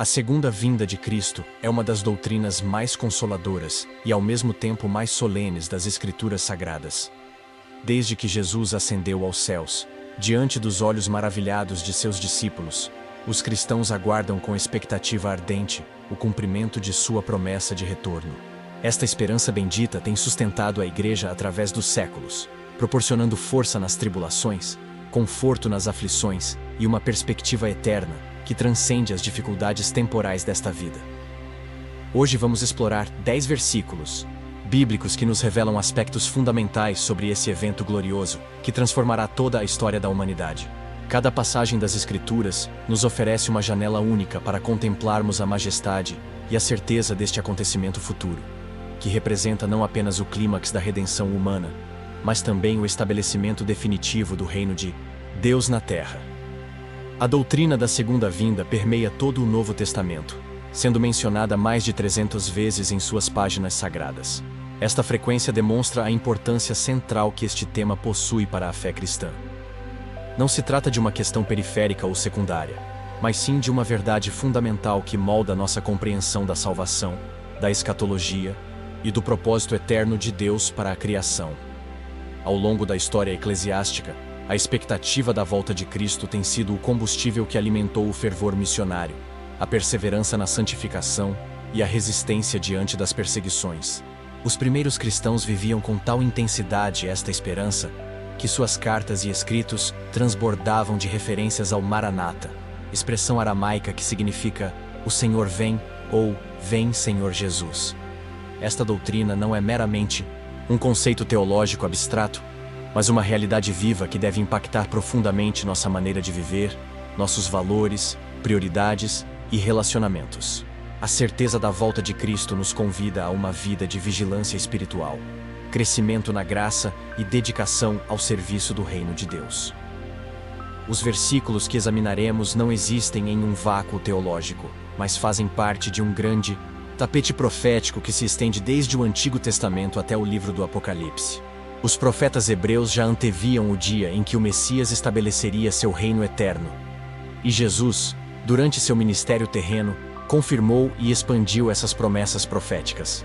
A segunda vinda de Cristo é uma das doutrinas mais consoladoras e ao mesmo tempo mais solenes das Escrituras Sagradas. Desde que Jesus ascendeu aos céus, diante dos olhos maravilhados de seus discípulos, os cristãos aguardam com expectativa ardente o cumprimento de sua promessa de retorno. Esta esperança bendita tem sustentado a Igreja através dos séculos, proporcionando força nas tribulações, conforto nas aflições e uma perspectiva eterna que transcende as dificuldades temporais desta vida. Hoje vamos explorar 10 versículos bíblicos que nos revelam aspectos fundamentais sobre esse evento glorioso que transformará toda a história da humanidade. Cada passagem das Escrituras nos oferece uma janela única para contemplarmos a majestade e a certeza deste acontecimento futuro, que representa não apenas o clímax da redenção humana, mas também o estabelecimento definitivo do reino de Deus na Terra. A doutrina da segunda vinda permeia todo o Novo Testamento, sendo mencionada mais de 300 vezes em suas páginas sagradas. Esta frequência demonstra a importância central que este tema possui para a fé cristã. Não se trata de uma questão periférica ou secundária, mas sim de uma verdade fundamental que molda nossa compreensão da salvação, da escatologia e do propósito eterno de Deus para a criação. Ao longo da história eclesiástica, a expectativa da volta de Cristo tem sido o combustível que alimentou o fervor missionário, a perseverança na santificação e a resistência diante das perseguições. Os primeiros cristãos viviam com tal intensidade esta esperança que suas cartas e escritos transbordavam de referências ao Maranata, expressão aramaica que significa "O Senhor vem" ou "Vem, Senhor Jesus". Esta doutrina não é meramente um conceito teológico abstrato, mas uma realidade viva que deve impactar profundamente nossa maneira de viver, nossos valores, prioridades e relacionamentos. A certeza da volta de Cristo nos convida a uma vida de vigilância espiritual, crescimento na graça e dedicação ao serviço do reino de Deus. Os versículos que examinaremos não existem em um vácuo teológico, mas fazem parte de um grande tapete profético que se estende desde o Antigo Testamento até o livro do Apocalipse. Os profetas hebreus já anteviam o dia em que o Messias estabeleceria seu reino eterno. E Jesus, durante seu ministério terreno, confirmou e expandiu essas promessas proféticas.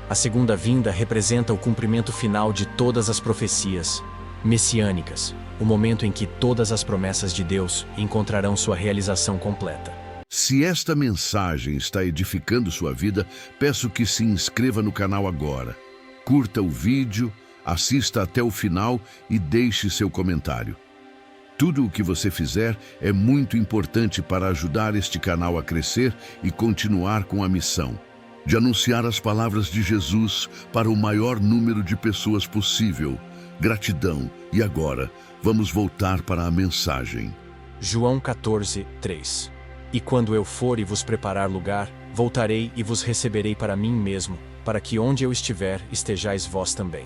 A segunda vinda representa o cumprimento final de todas as profecias messiânicas, o momento em que todas as promessas de Deus encontrarão sua realização completa. Se esta mensagem está edificando sua vida, peço que se inscreva no canal agora. Curta o vídeo, assista até o final e deixe seu comentário. Tudo o que você fizer é muito importante para ajudar este canal a crescer e continuar com a missão de anunciar as palavras de Jesus para o maior número de pessoas possível. Gratidão. E agora, vamos voltar para a mensagem. João 14:3. E quando eu for e vos preparar lugar, voltarei e vos receberei para mim mesmo, para que onde eu estiver, estejais vós também.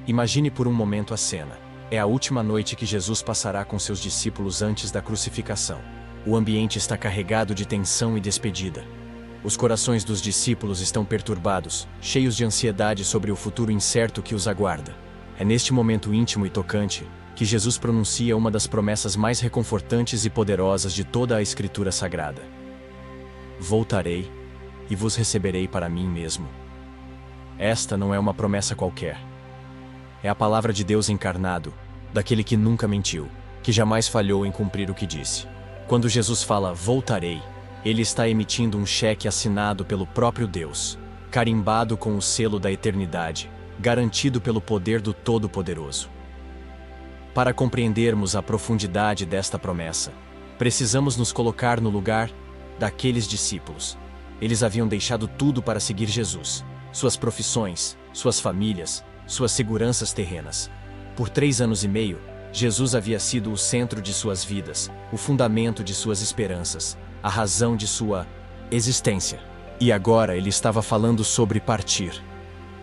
Imagine por um momento a cena. É a última noite que Jesus passará com seus discípulos antes da crucificação. O ambiente está carregado de tensão e despedida. Os corações dos discípulos estão perturbados, cheios de ansiedade sobre o futuro incerto que os aguarda. É neste momento íntimo e tocante que Jesus pronuncia uma das promessas mais reconfortantes e poderosas de toda a Escritura Sagrada. Voltarei e vos receberei para mim mesmo. Esta não é uma promessa qualquer. É a palavra de Deus encarnado, daquele que nunca mentiu, que jamais falhou em cumprir o que disse. Quando Jesus fala "voltarei", ele está emitindo um cheque assinado pelo próprio Deus, carimbado com o selo da eternidade, garantido pelo poder do Todo-Poderoso. Para compreendermos a profundidade desta promessa, precisamos nos colocar no lugar daqueles discípulos. Eles haviam deixado tudo para seguir Jesus, suas profissões, suas famílias, suas seguranças terrenas. Por 3 anos e meio, Jesus havia sido o centro de suas vidas, o fundamento de suas esperanças, a razão de sua existência. E agora ele estava falando sobre partir.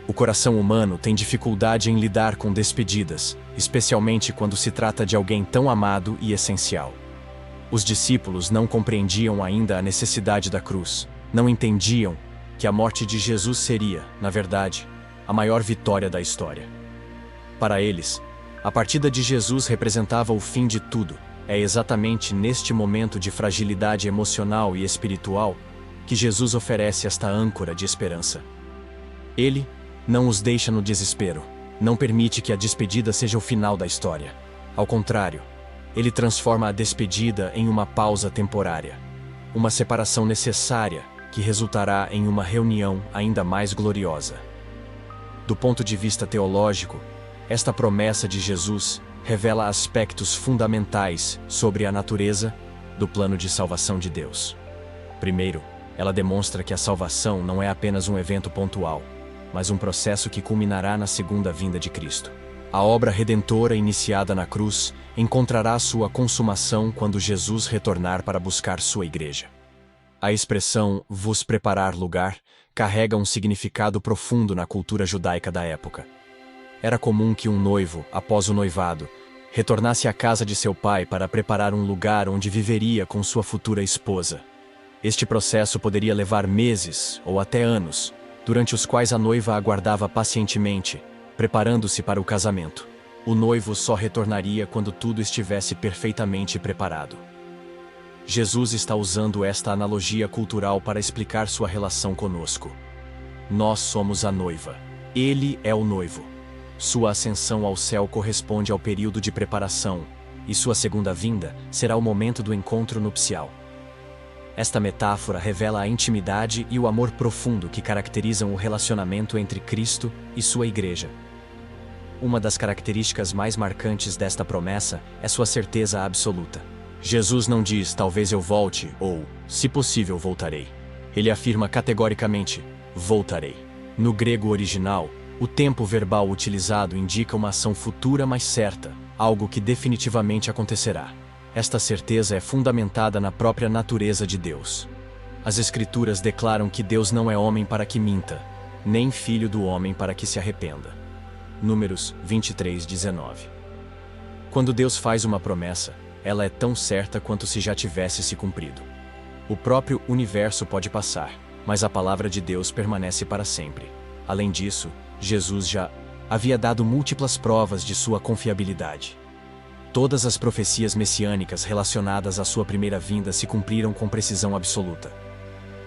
O coração humano tem dificuldade em lidar com despedidas, especialmente quando se trata de alguém tão amado e essencial. Os discípulos não compreendiam ainda a necessidade da cruz, não entendiam que a morte de Jesus seria, na verdade, a maior vitória da história. Para eles, a partida de Jesus representava o fim de tudo, É exatamente neste momento de fragilidade emocional e espiritual que Jesus oferece esta âncora de esperança. Ele não os deixa no desespero, não permite que a despedida seja o final da história. Ao contrário, ele transforma a despedida em uma pausa temporária, uma separação necessária que resultará em uma reunião ainda mais gloriosa. Do ponto de vista teológico, esta promessa de Jesus revela aspectos fundamentais sobre a natureza do plano de salvação de Deus. Primeiro, ela demonstra que a salvação não é apenas um evento pontual, mas um processo que culminará na segunda vinda de Cristo. A obra redentora iniciada na cruz encontrará sua consumação quando Jesus retornar para buscar sua igreja. A expressão "vos preparar lugar" carrega um significado profundo na cultura judaica da época. Era comum que um noivo, após o noivado, retornasse à casa de seu pai para preparar um lugar onde viveria com sua futura esposa. Este processo poderia levar meses ou até anos, durante os quais a noiva aguardava pacientemente, preparando-se para o casamento. O noivo só retornaria quando tudo estivesse perfeitamente preparado. Jesus está usando esta analogia cultural para explicar sua relação conosco. Nós somos a noiva. Ele é o noivo. Sua ascensão ao céu corresponde ao período de preparação, e sua segunda vinda será o momento do encontro nupcial. Esta metáfora revela a intimidade e o amor profundo que caracterizam o relacionamento entre Cristo e sua igreja. Uma das características mais marcantes desta promessa é sua certeza absoluta. Jesus não diz "talvez eu volte" ou "se possível voltarei". Ele afirma categoricamente "voltarei". No grego original, o tempo verbal utilizado indica uma ação futura mais certa, algo que definitivamente acontecerá. Esta certeza é fundamentada na própria natureza de Deus. As Escrituras declaram que Deus não é homem para que minta, nem filho do homem para que se arrependa. Números 23:19. Quando Deus faz uma promessa, ela é tão certa quanto se já tivesse se cumprido. O próprio universo pode passar, mas a palavra de Deus permanece para sempre. Além disso, Jesus já havia dado múltiplas provas de sua confiabilidade. Todas as profecias messiânicas relacionadas à sua primeira vinda se cumpriram com precisão absoluta.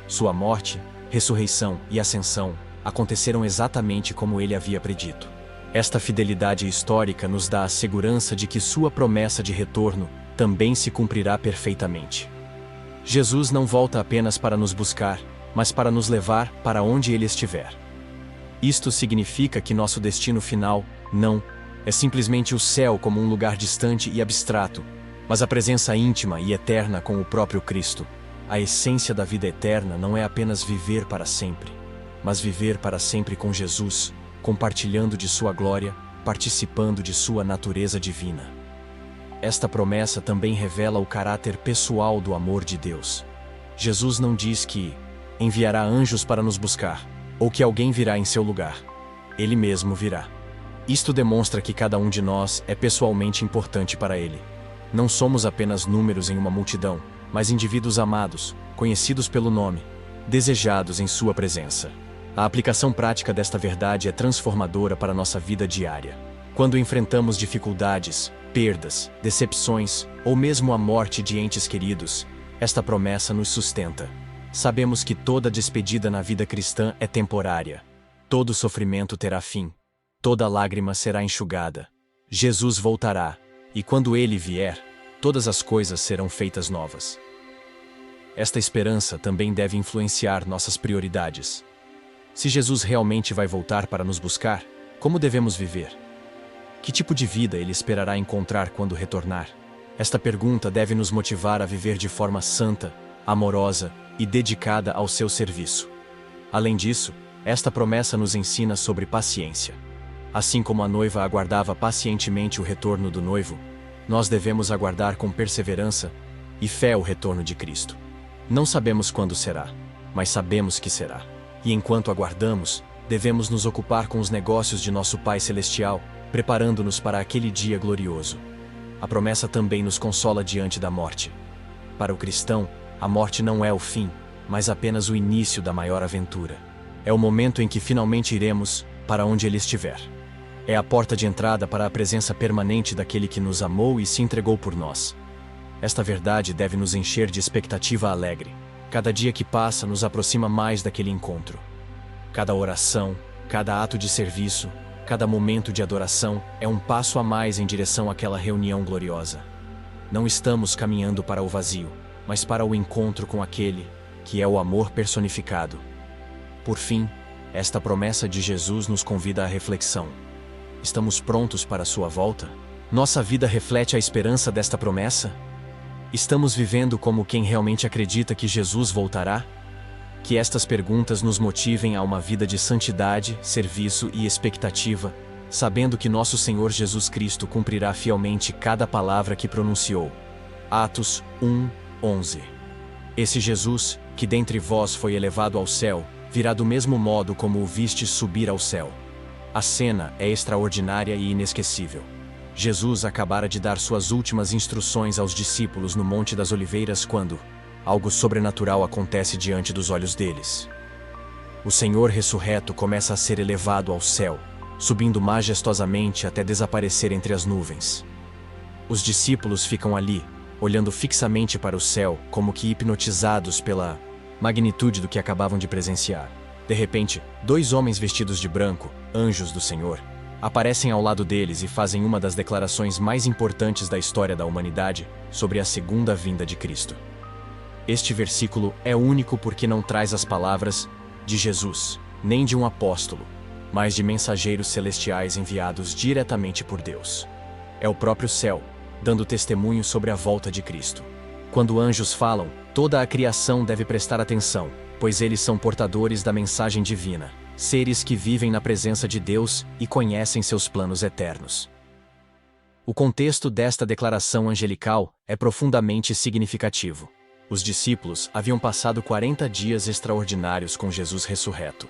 Sua morte, ressurreição e ascensão aconteceram exatamente como ele havia predito. Esta fidelidade histórica nos dá a segurança de que sua promessa de retorno também se cumprirá perfeitamente. Jesus não volta apenas para nos buscar, mas para nos levar para onde ele estiver. Isto significa que nosso destino final não é simplesmente o céu como um lugar distante e abstrato, mas a presença íntima e eterna com o próprio Cristo. A essência da vida eterna não é apenas viver para sempre, mas viver para sempre com Jesus, compartilhando de sua glória, participando de sua natureza divina. Esta promessa também revela o caráter pessoal do amor de Deus. Jesus não diz que enviará anjos para nos buscar, ou que alguém virá em seu lugar. Ele mesmo virá. Isto demonstra que cada um de nós é pessoalmente importante para ele. Não somos apenas números em uma multidão, mas indivíduos amados, conhecidos pelo nome, desejados em sua presença. A aplicação prática desta verdade é transformadora para nossa vida diária. Quando enfrentamos dificuldades, perdas, decepções ou mesmo a morte de entes queridos, esta promessa nos sustenta. Sabemos que toda despedida na vida cristã é temporária. Todo sofrimento terá fim. Toda lágrima será enxugada. Jesus voltará, e quando ele vier, todas as coisas serão feitas novas. Esta esperança também deve influenciar nossas prioridades. Se Jesus realmente vai voltar para nos buscar, como devemos viver? Que tipo de vida ele esperará encontrar quando retornar? Esta pergunta deve nos motivar a viver de forma santa, amorosa e dedicada ao seu serviço. Além disso, esta promessa nos ensina sobre paciência. Assim como a noiva aguardava pacientemente o retorno do noivo, nós devemos aguardar com perseverança e fé o retorno de Cristo. Não sabemos quando será, mas sabemos que será. E enquanto aguardamos, devemos nos ocupar com os negócios de nosso Pai Celestial, preparando-nos para aquele dia glorioso. A promessa também nos consola diante da morte. Para o cristão, a morte não é o fim, mas apenas o início da maior aventura. É o momento em que finalmente iremos para onde ele estiver. É a porta de entrada para a presença permanente daquele que nos amou e se entregou por nós. Esta verdade deve nos encher de expectativa alegre. Cada dia que passa nos aproxima mais daquele encontro. Cada oração, cada ato de serviço, cada momento de adoração é um passo a mais em direção àquela reunião gloriosa. Não estamos caminhando para o vazio, mas para o encontro com aquele que é o amor personificado. Por fim, esta promessa de Jesus nos convida à reflexão. Estamos prontos para a sua volta? Nossa vida reflete a esperança desta promessa? Estamos vivendo como quem realmente acredita que Jesus voltará? Que estas perguntas nos motivem a uma vida de santidade, serviço e expectativa, sabendo que nosso Senhor Jesus Cristo cumprirá fielmente cada palavra que pronunciou. Atos 1:11. Esse Jesus, que dentre vós foi elevado ao céu, virá do mesmo modo como o vistes subir ao céu. A cena é extraordinária e inesquecível. Jesus acabara de dar suas últimas instruções aos discípulos no Monte das Oliveiras quando algo sobrenatural acontece diante dos olhos deles. O Senhor ressurreto começa a ser elevado ao céu, subindo majestosamente até desaparecer entre as nuvens. Os discípulos ficam ali, olhando fixamente para o céu, como que hipnotizados pela magnitude do que acabavam de presenciar. De repente, 2 homens vestidos de branco, anjos do Senhor, aparecem ao lado deles e fazem uma das declarações mais importantes da história da humanidade sobre a segunda vinda de Cristo. Este versículo é único porque não traz as palavras de Jesus, nem de um apóstolo, mas de mensageiros celestiais enviados diretamente por Deus. É o próprio céu, dando testemunho sobre a volta de Cristo. Quando anjos falam, toda a criação deve prestar atenção, pois eles são portadores da mensagem divina, seres que vivem na presença de Deus e conhecem seus planos eternos. O contexto desta declaração angelical é profundamente significativo. Os discípulos haviam passado 40 dias extraordinários com Jesus ressurreto.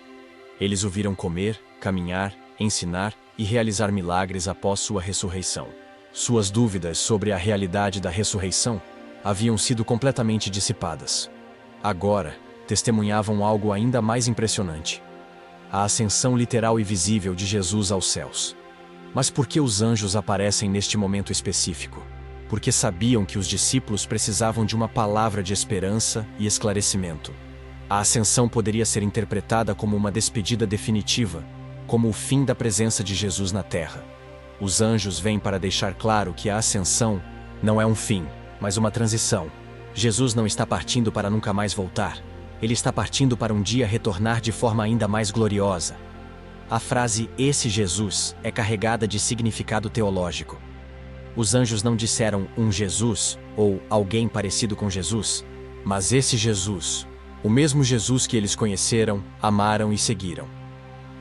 Eles o viram comer, caminhar, ensinar e realizar milagres após sua ressurreição. Suas dúvidas sobre a realidade da ressurreição haviam sido completamente dissipadas. Agora, testemunhavam algo ainda mais impressionante: a ascensão literal e visível de Jesus aos céus. Mas por que os anjos aparecem neste momento específico? Porque sabiam que os discípulos precisavam de uma palavra de esperança e esclarecimento. A ascensão poderia ser interpretada como uma despedida definitiva, como o fim da presença de Jesus na terra. Os anjos vêm para deixar claro que a ascensão não é um fim, mas uma transição. Jesus não está partindo para nunca mais voltar. Ele está partindo para um dia retornar de forma ainda mais gloriosa. A frase "esse Jesus" é carregada de significado teológico. Os anjos não disseram um Jesus ou alguém parecido com Jesus, mas esse Jesus, o mesmo Jesus que eles conheceram, amaram e seguiram.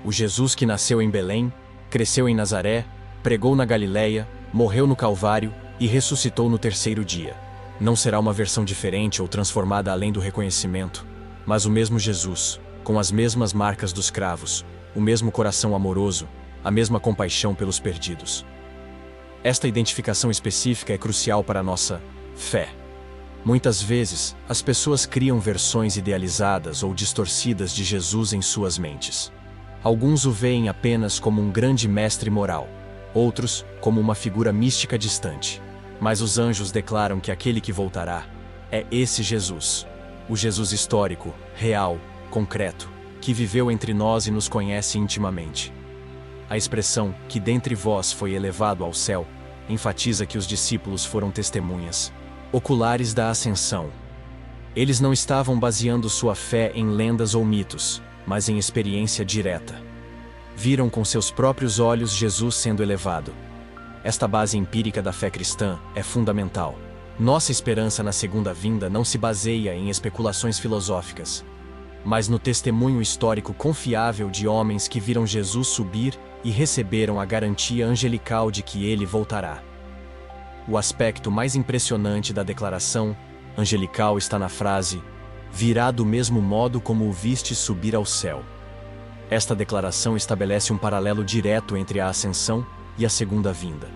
O Jesus que nasceu em Belém, cresceu em Nazaré, pregou na Galileia, morreu no Calvário e ressuscitou no 3º dia. Não será uma versão diferente ou transformada além do reconhecimento, mas o mesmo Jesus, com as mesmas marcas dos cravos, o mesmo coração amoroso, a mesma compaixão pelos perdidos. Esta identificação específica é crucial para a nossa fé. Muitas vezes, as pessoas criam versões idealizadas ou distorcidas de Jesus em suas mentes. Alguns o veem apenas como um grande mestre moral, outros como uma figura mística distante. Mas os anjos declaram que aquele que voltará é esse Jesus, o Jesus histórico, real, concreto, que viveu entre nós e nos conhece intimamente. A expressão "que dentre vós foi elevado ao céu" enfatiza que os discípulos foram testemunhas oculares da ascensão. Eles não estavam baseando sua fé em lendas ou mitos, mas em experiência direta. Viram com seus próprios olhos Jesus sendo elevado. Esta base empírica da fé cristã é fundamental. Nossa esperança na segunda vinda não se baseia em especulações filosóficas, mas no testemunho histórico confiável de homens que viram Jesus subir e receberam a garantia angelical de que ele voltará. O aspecto mais impressionante da declaração angelical está na frase "virá do mesmo modo como o viste subir ao céu". Esta declaração estabelece um paralelo direto entre a ascensão e a segunda vinda.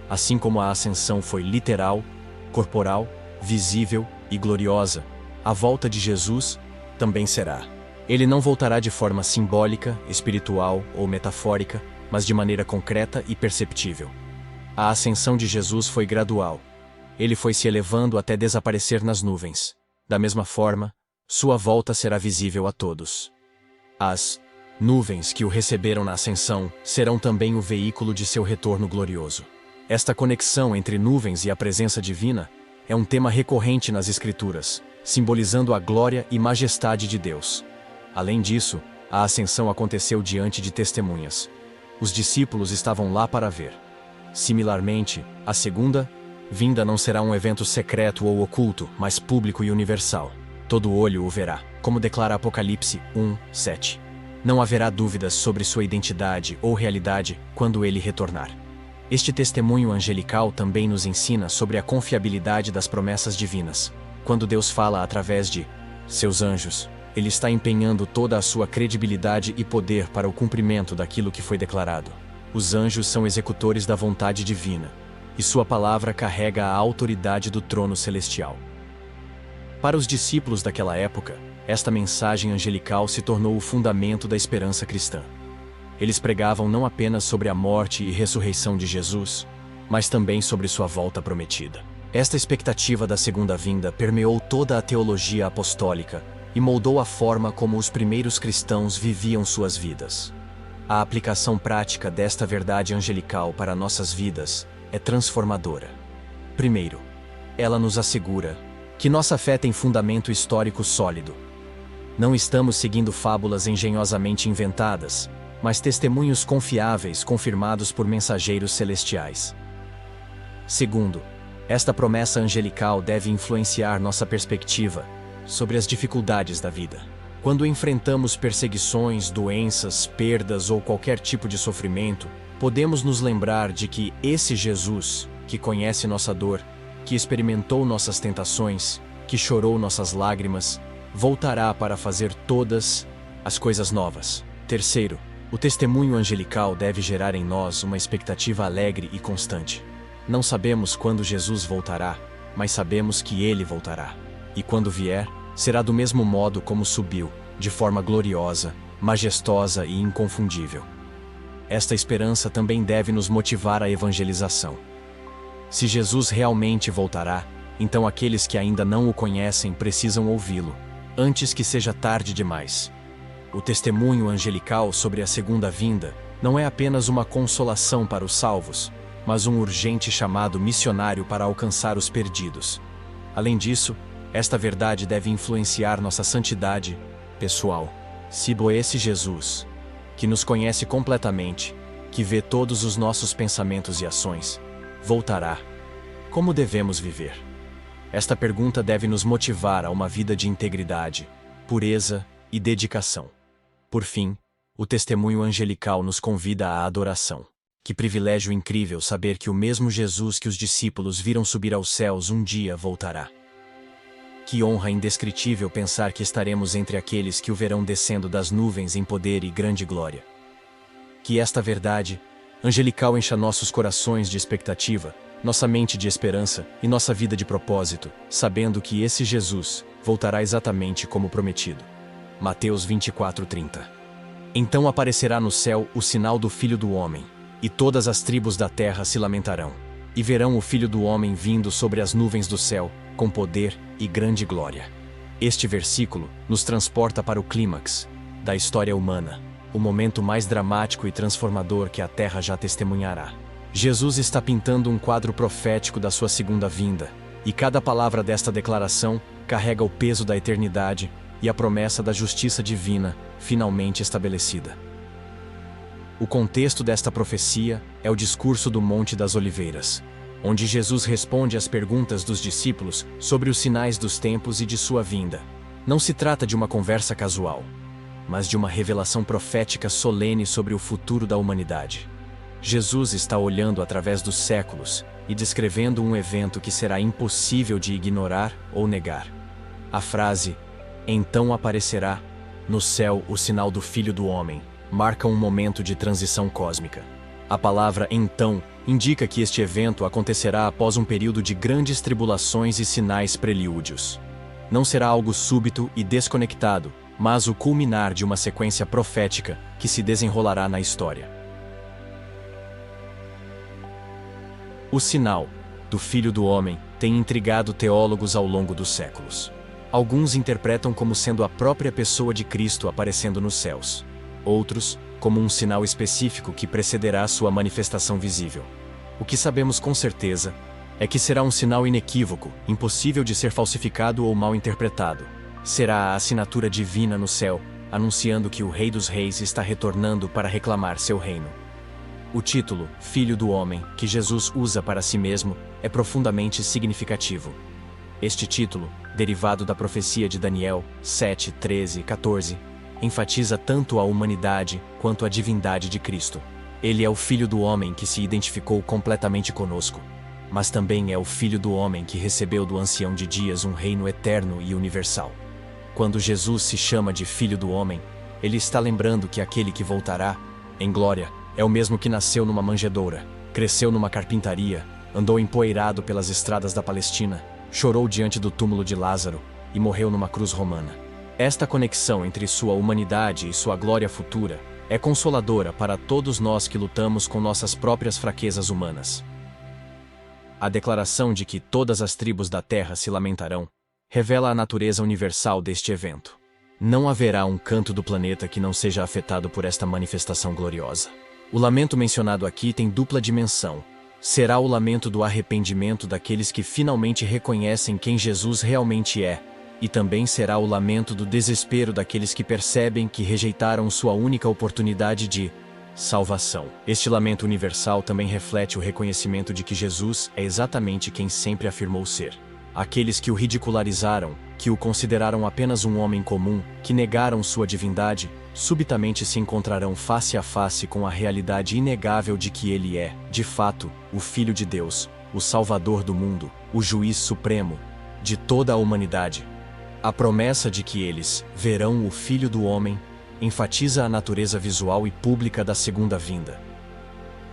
Assim como a ascensão foi literal, corporal, visível e gloriosa, a volta de Jesus também será. Ele não voltará de forma simbólica, espiritual ou metafórica, mas de maneira concreta e perceptível. A ascensão de Jesus foi gradual. ele foi se elevando até desaparecer nas nuvens. Da mesma forma, sua volta será visível a todos. As nuvens que o receberam na ascensão serão também o veículo de seu retorno glorioso. Esta conexão entre nuvens e a presença divina é um tema recorrente nas Escrituras, simbolizando a glória e majestade de Deus. Além disso, a ascensão aconteceu diante de testemunhas. Os discípulos estavam lá para ver. Similarmente, a segunda vinda não será um evento secreto ou oculto, mas público e universal. Todo olho o verá, como declara Apocalipse 1:7. Não haverá dúvidas sobre sua identidade ou realidade quando ele retornar. Este testemunho angelical também nos ensina sobre a confiabilidade das promessas divinas. Quando Deus fala através de seus anjos, ele está empenhando toda a sua credibilidade e poder para o cumprimento daquilo que foi declarado. Os anjos são executores da vontade divina, e sua palavra carrega a autoridade do trono celestial. Para os discípulos daquela época, esta mensagem angelical se tornou o fundamento da esperança cristã. Eles pregavam não apenas sobre a morte e ressurreição de Jesus, mas também sobre sua volta prometida. Esta expectativa da segunda vinda permeou toda a teologia apostólica e moldou a forma como os primeiros cristãos viviam suas vidas. A aplicação prática desta verdade angelical para nossas vidas é transformadora. Primeiro, ela nos assegura que nossa fé tem fundamento histórico sólido. Não estamos seguindo fábulas engenhosamente inventadas, mas testemunhos confiáveis confirmados por mensageiros celestiais. Segundo, esta promessa angelical deve influenciar nossa perspectiva sobre as dificuldades da vida. Quando enfrentamos perseguições, doenças, perdas ou qualquer tipo de sofrimento, podemos nos lembrar de que esse Jesus, que conhece nossa dor, que experimentou nossas tentações, que chorou nossas lágrimas, voltará para fazer todas as coisas novas. Terceiro, o testemunho angelical deve gerar em nós uma expectativa alegre e constante. Não sabemos quando Jesus voltará, mas sabemos que ele voltará. E quando vier, será do mesmo modo como subiu, de forma gloriosa, majestosa e inconfundível. Esta esperança também deve nos motivar à evangelização. Se Jesus realmente voltará, então aqueles que ainda não o conhecem precisam ouvi-lo, antes que seja tarde demais. O testemunho angelical sobre a segunda vinda não é apenas uma consolação para os salvos, mas um urgente chamado missionário para alcançar os perdidos. Além disso, esta verdade deve influenciar nossa santidade pessoal. Se esse Jesus, que nos conhece completamente, que vê todos os nossos pensamentos e ações, voltará, como devemos viver? Esta pergunta deve nos motivar a uma vida de integridade, pureza e dedicação. Por fim, o testemunho angelical nos convida à adoração. Que privilégio incrível saber que o mesmo Jesus que os discípulos viram subir aos céus um dia voltará. Que honra indescritível pensar que estaremos entre aqueles que o verão descendo das nuvens em poder e grande glória. Que esta verdade angelical encha nossos corações de expectativa, nossa mente de esperança e nossa vida de propósito, sabendo que esse Jesus voltará exatamente como prometido. Mateus 24:30. Então aparecerá no céu o sinal do Filho do Homem, e todas as tribos da terra se lamentarão, e verão o Filho do Homem vindo sobre as nuvens do céu, com poder e grande glória. Este versículo nos transporta para o clímax da história humana, o momento mais dramático e transformador que a terra já testemunhará. Jesus está pintando um quadro profético da sua segunda vinda, e cada palavra desta declaração carrega o peso da eternidade e a promessa da justiça divina finalmente estabelecida. O contexto desta profecia é o discurso do Monte das Oliveiras, onde Jesus responde às perguntas dos discípulos sobre os sinais dos tempos e de sua vinda. Não se trata de uma conversa casual, mas de uma revelação profética solene sobre o futuro da humanidade. Jesus está olhando através dos séculos e descrevendo um evento que será impossível de ignorar ou negar. A frase, "Então aparecerá no céu o sinal do Filho do Homem", marca um momento de transição cósmica. A palavra "então" indica que este evento acontecerá após um período de grandes tribulações e sinais prelúdios. Não será algo súbito e desconectado, mas o culminar de uma sequência profética que se desenrolará na história. O sinal do Filho do Homem tem intrigado teólogos ao longo dos séculos. Alguns interpretam como sendo a própria pessoa de Cristo aparecendo nos céus. Outros, como um sinal específico que precederá sua manifestação visível. O que sabemos com certeza é que será um sinal inequívoco, impossível de ser falsificado ou mal interpretado. Será a assinatura divina no céu, anunciando que o Rei dos Reis está retornando para reclamar seu reino. O título, Filho do Homem, que Jesus usa para si mesmo, é profundamente significativo. Este título, derivado da profecia de Daniel 7, 13 e 14, enfatiza tanto a humanidade quanto a divindade de Cristo. Ele é o Filho do Homem que se identificou completamente conosco, mas também é o Filho do Homem que recebeu do Ancião de Dias um reino eterno e universal. Quando Jesus se chama de Filho do Homem, ele está lembrando que aquele que voltará, em glória, é o mesmo que nasceu numa manjedoura, cresceu numa carpintaria, andou empoeirado pelas estradas da Palestina, chorou diante do túmulo de Lázaro e morreu numa cruz romana. Esta conexão entre sua humanidade e sua glória futura é consoladora para todos nós que lutamos com nossas próprias fraquezas humanas. A declaração de que todas as tribos da terra se lamentarão revela a natureza universal deste evento. Não haverá um canto do planeta que não seja afetado por esta manifestação gloriosa. O lamento mencionado aqui tem dupla dimensão. Será o lamento do arrependimento daqueles que finalmente reconhecem quem Jesus realmente é, e também será o lamento do desespero daqueles que percebem que rejeitaram sua única oportunidade de salvação. Este lamento universal também reflete o reconhecimento de que Jesus é exatamente quem sempre afirmou ser. Aqueles que o ridicularizaram, que o consideraram apenas um homem comum, que negaram sua divindade, subitamente se encontrarão face a face com a realidade inegável de que ele é, de fato, o Filho de Deus, o Salvador do mundo, o Juiz Supremo de toda a humanidade. A promessa de que eles verão o Filho do Homem enfatiza a natureza visual e pública da segunda vinda.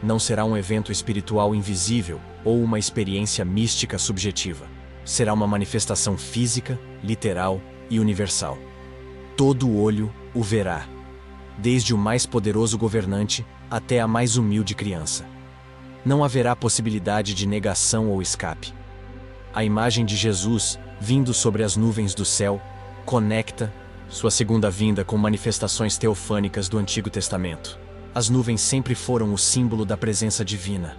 Não será um evento espiritual invisível ou uma experiência mística subjetiva. Será uma manifestação física, literal e universal. Todo olho o verá, desde o mais poderoso governante até a mais humilde criança. Não haverá possibilidade de negação ou escape. A imagem de Jesus, vindo sobre as nuvens do céu, conecta sua segunda vinda com manifestações teofânicas do Antigo Testamento. As nuvens sempre foram o símbolo da presença divina.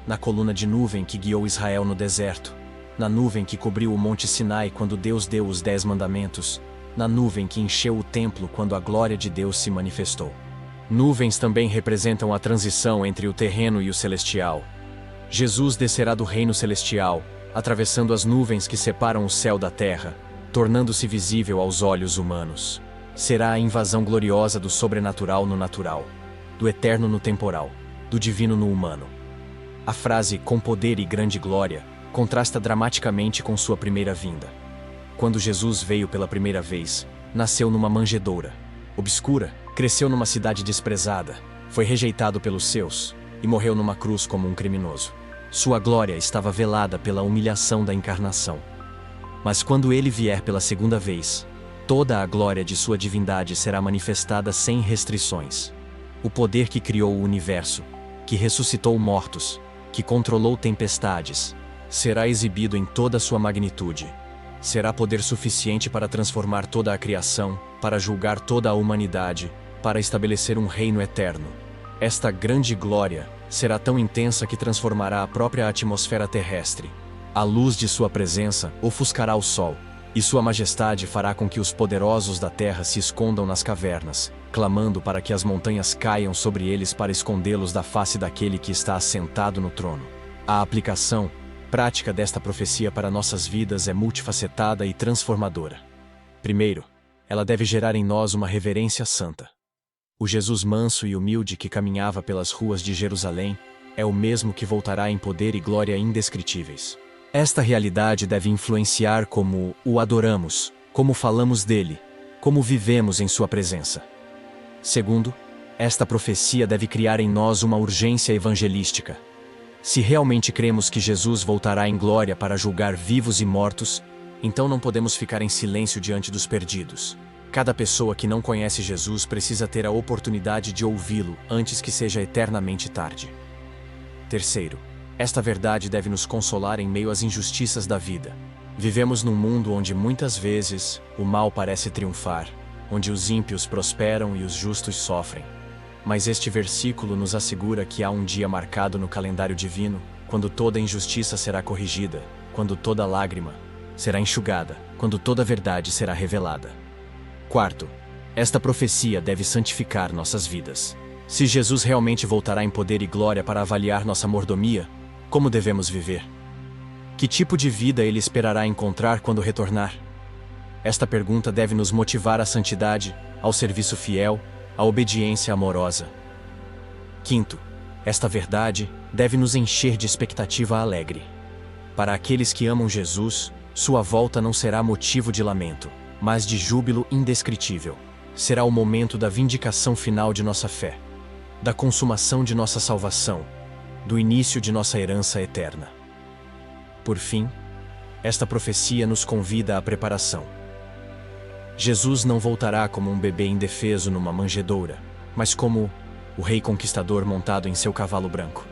Na coluna de nuvem que guiou Israel no deserto, na nuvem que cobriu o Monte Sinai quando Deus deu os 10 mandamentos, na nuvem que encheu o templo quando a glória de Deus se manifestou. Nuvens também representam a transição entre o terreno e o celestial. Jesus descerá do reino celestial, atravessando as nuvens que separam o céu da terra, tornando-se visível aos olhos humanos. Será a invasão gloriosa do sobrenatural no natural, do eterno no temporal, do divino no humano. A frase "com poder e grande glória" contrasta dramaticamente com sua primeira vinda. Quando Jesus veio pela primeira vez, nasceu numa manjedoura obscura, cresceu numa cidade desprezada, foi rejeitado pelos seus e morreu numa cruz como um criminoso. Sua glória estava velada pela humilhação da encarnação. Mas quando ele vier pela segunda vez, toda a glória de sua divindade será manifestada sem restrições. O poder que criou o universo, que ressuscitou mortos, que controlou tempestades, será exibido em toda sua magnitude. Será poder suficiente para transformar toda a criação, para julgar toda a humanidade, para estabelecer um reino eterno. Esta grande glória será tão intensa que transformará a própria atmosfera terrestre. A luz de sua presença ofuscará o sol, e sua majestade fará com que os poderosos da terra se escondam nas cavernas, clamando para que as montanhas caiam sobre eles para escondê-los da face daquele que está assentado no trono. A aplicação prática desta profecia para nossas vidas é multifacetada e transformadora. Primeiro, ela deve gerar em nós uma reverência santa. O Jesus manso e humilde que caminhava pelas ruas de Jerusalém é o mesmo que voltará em poder e glória indescritíveis. Esta realidade deve influenciar como o adoramos, como falamos dele, como vivemos em sua presença. Segundo, esta profecia deve criar em nós uma urgência evangelística. Se realmente cremos que Jesus voltará em glória para julgar vivos e mortos, então não podemos ficar em silêncio diante dos perdidos. Cada pessoa que não conhece Jesus precisa ter a oportunidade de ouvi-lo antes que seja eternamente tarde. Terceiro, Esta verdade deve nos consolar em meio às injustiças da vida. Vivemos num mundo onde muitas vezes o mal parece triunfar, onde os ímpios prosperam e os justos sofrem. Mas este versículo nos assegura que há um dia marcado no calendário divino, quando toda injustiça será corrigida, quando toda lágrima será enxugada, quando toda verdade será revelada. Quarto, esta profecia deve santificar nossas vidas. Se Jesus realmente voltará em poder e glória para avaliar nossa mordomia, como devemos viver? Que tipo de vida ele esperará encontrar quando retornar? Esta pergunta deve nos motivar à santidade, ao serviço fiel, à obediência amorosa. Quinto, esta verdade deve nos encher de expectativa alegre. Para aqueles que amam Jesus, sua volta não será motivo de lamento, mas de júbilo indescritível. Será o momento da vindicação final de nossa fé, da consumação de nossa salvação, do início de nossa herança eterna. Por fim, esta profecia nos convida à preparação. Jesus não voltará como um bebê indefeso numa manjedoura, mas como o rei conquistador montado em seu cavalo branco.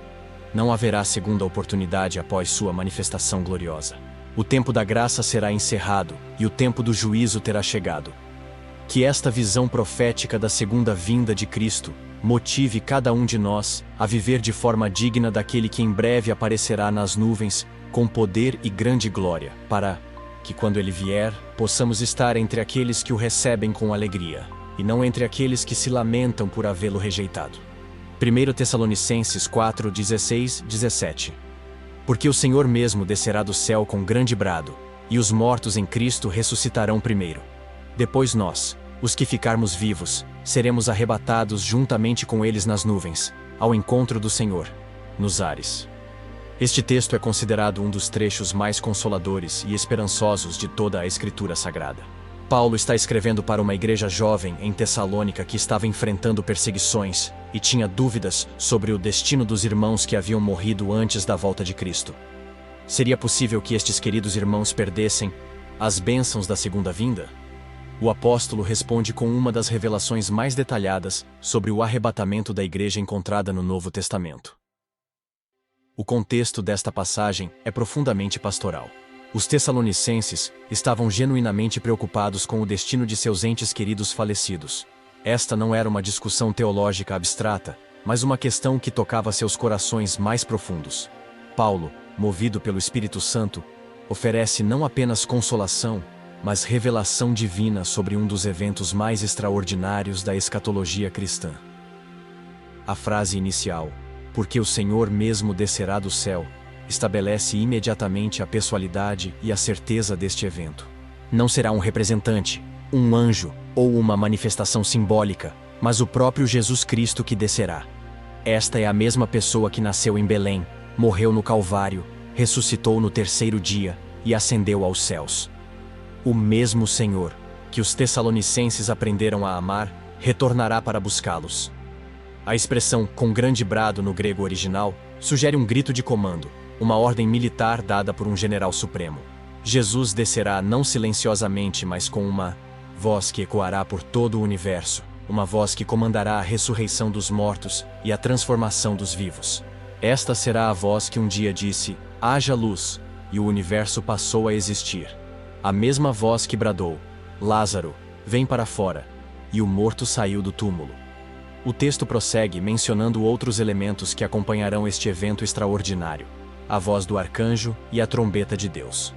Não haverá segunda oportunidade após sua manifestação gloriosa. O tempo da graça será encerrado e o tempo do juízo terá chegado. Que esta visão profética da segunda vinda de Cristo motive cada um de nós a viver de forma digna daquele que em breve aparecerá nas nuvens com poder e grande glória, para que quando ele vier, possamos estar entre aqueles que o recebem com alegria, e não entre aqueles que se lamentam por havê-lo rejeitado. 1 Tessalonicenses 4, 16, 17. Porque o Senhor mesmo descerá do céu com grande brado, e os mortos em Cristo ressuscitarão primeiro. Depois nós, os que ficarmos vivos, seremos arrebatados juntamente com eles nas nuvens, ao encontro do Senhor, nos ares. Este texto é considerado um dos trechos mais consoladores e esperançosos de toda a Escritura Sagrada. Paulo está escrevendo para uma igreja jovem em Tessalônica que estava enfrentando perseguições e tinha dúvidas sobre o destino dos irmãos que haviam morrido antes da volta de Cristo. Seria possível que estes queridos irmãos perdessem as bênçãos da segunda vinda? O apóstolo responde com uma das revelações mais detalhadas sobre o arrebatamento da igreja encontrada no Novo Testamento. O contexto desta passagem é profundamente pastoral. Os tessalonicenses estavam genuinamente preocupados com o destino de seus entes queridos falecidos. Esta não era uma discussão teológica abstrata, mas uma questão que tocava seus corações mais profundos. Paulo, movido pelo Espírito Santo, oferece não apenas consolação, mas revelação divina sobre um dos eventos mais extraordinários da escatologia cristã. A frase inicial, porque o Senhor mesmo descerá do céu, estabelece imediatamente a pessoalidade e a certeza deste evento. Não será um representante, um anjo ou uma manifestação simbólica, mas o próprio Jesus Cristo que descerá. Esta é a mesma pessoa que nasceu em Belém, morreu no Calvário, ressuscitou no terceiro dia e ascendeu aos céus. O mesmo Senhor, que os tessalonicenses aprenderam a amar, retornará para buscá-los. A expressão com grande brado no grego original sugere um grito de comando, uma ordem militar dada por um general supremo. Jesus descerá não silenciosamente, mas com uma voz que ecoará por todo o universo, uma voz que comandará a ressurreição dos mortos e a transformação dos vivos. Esta será a voz que um dia disse: haja luz, e o universo passou a existir. A mesma voz que bradou: Lázaro, vem para fora, e o morto saiu do túmulo. O texto prossegue mencionando outros elementos que acompanharão este evento extraordinário: a voz do arcanjo e a trombeta de Deus.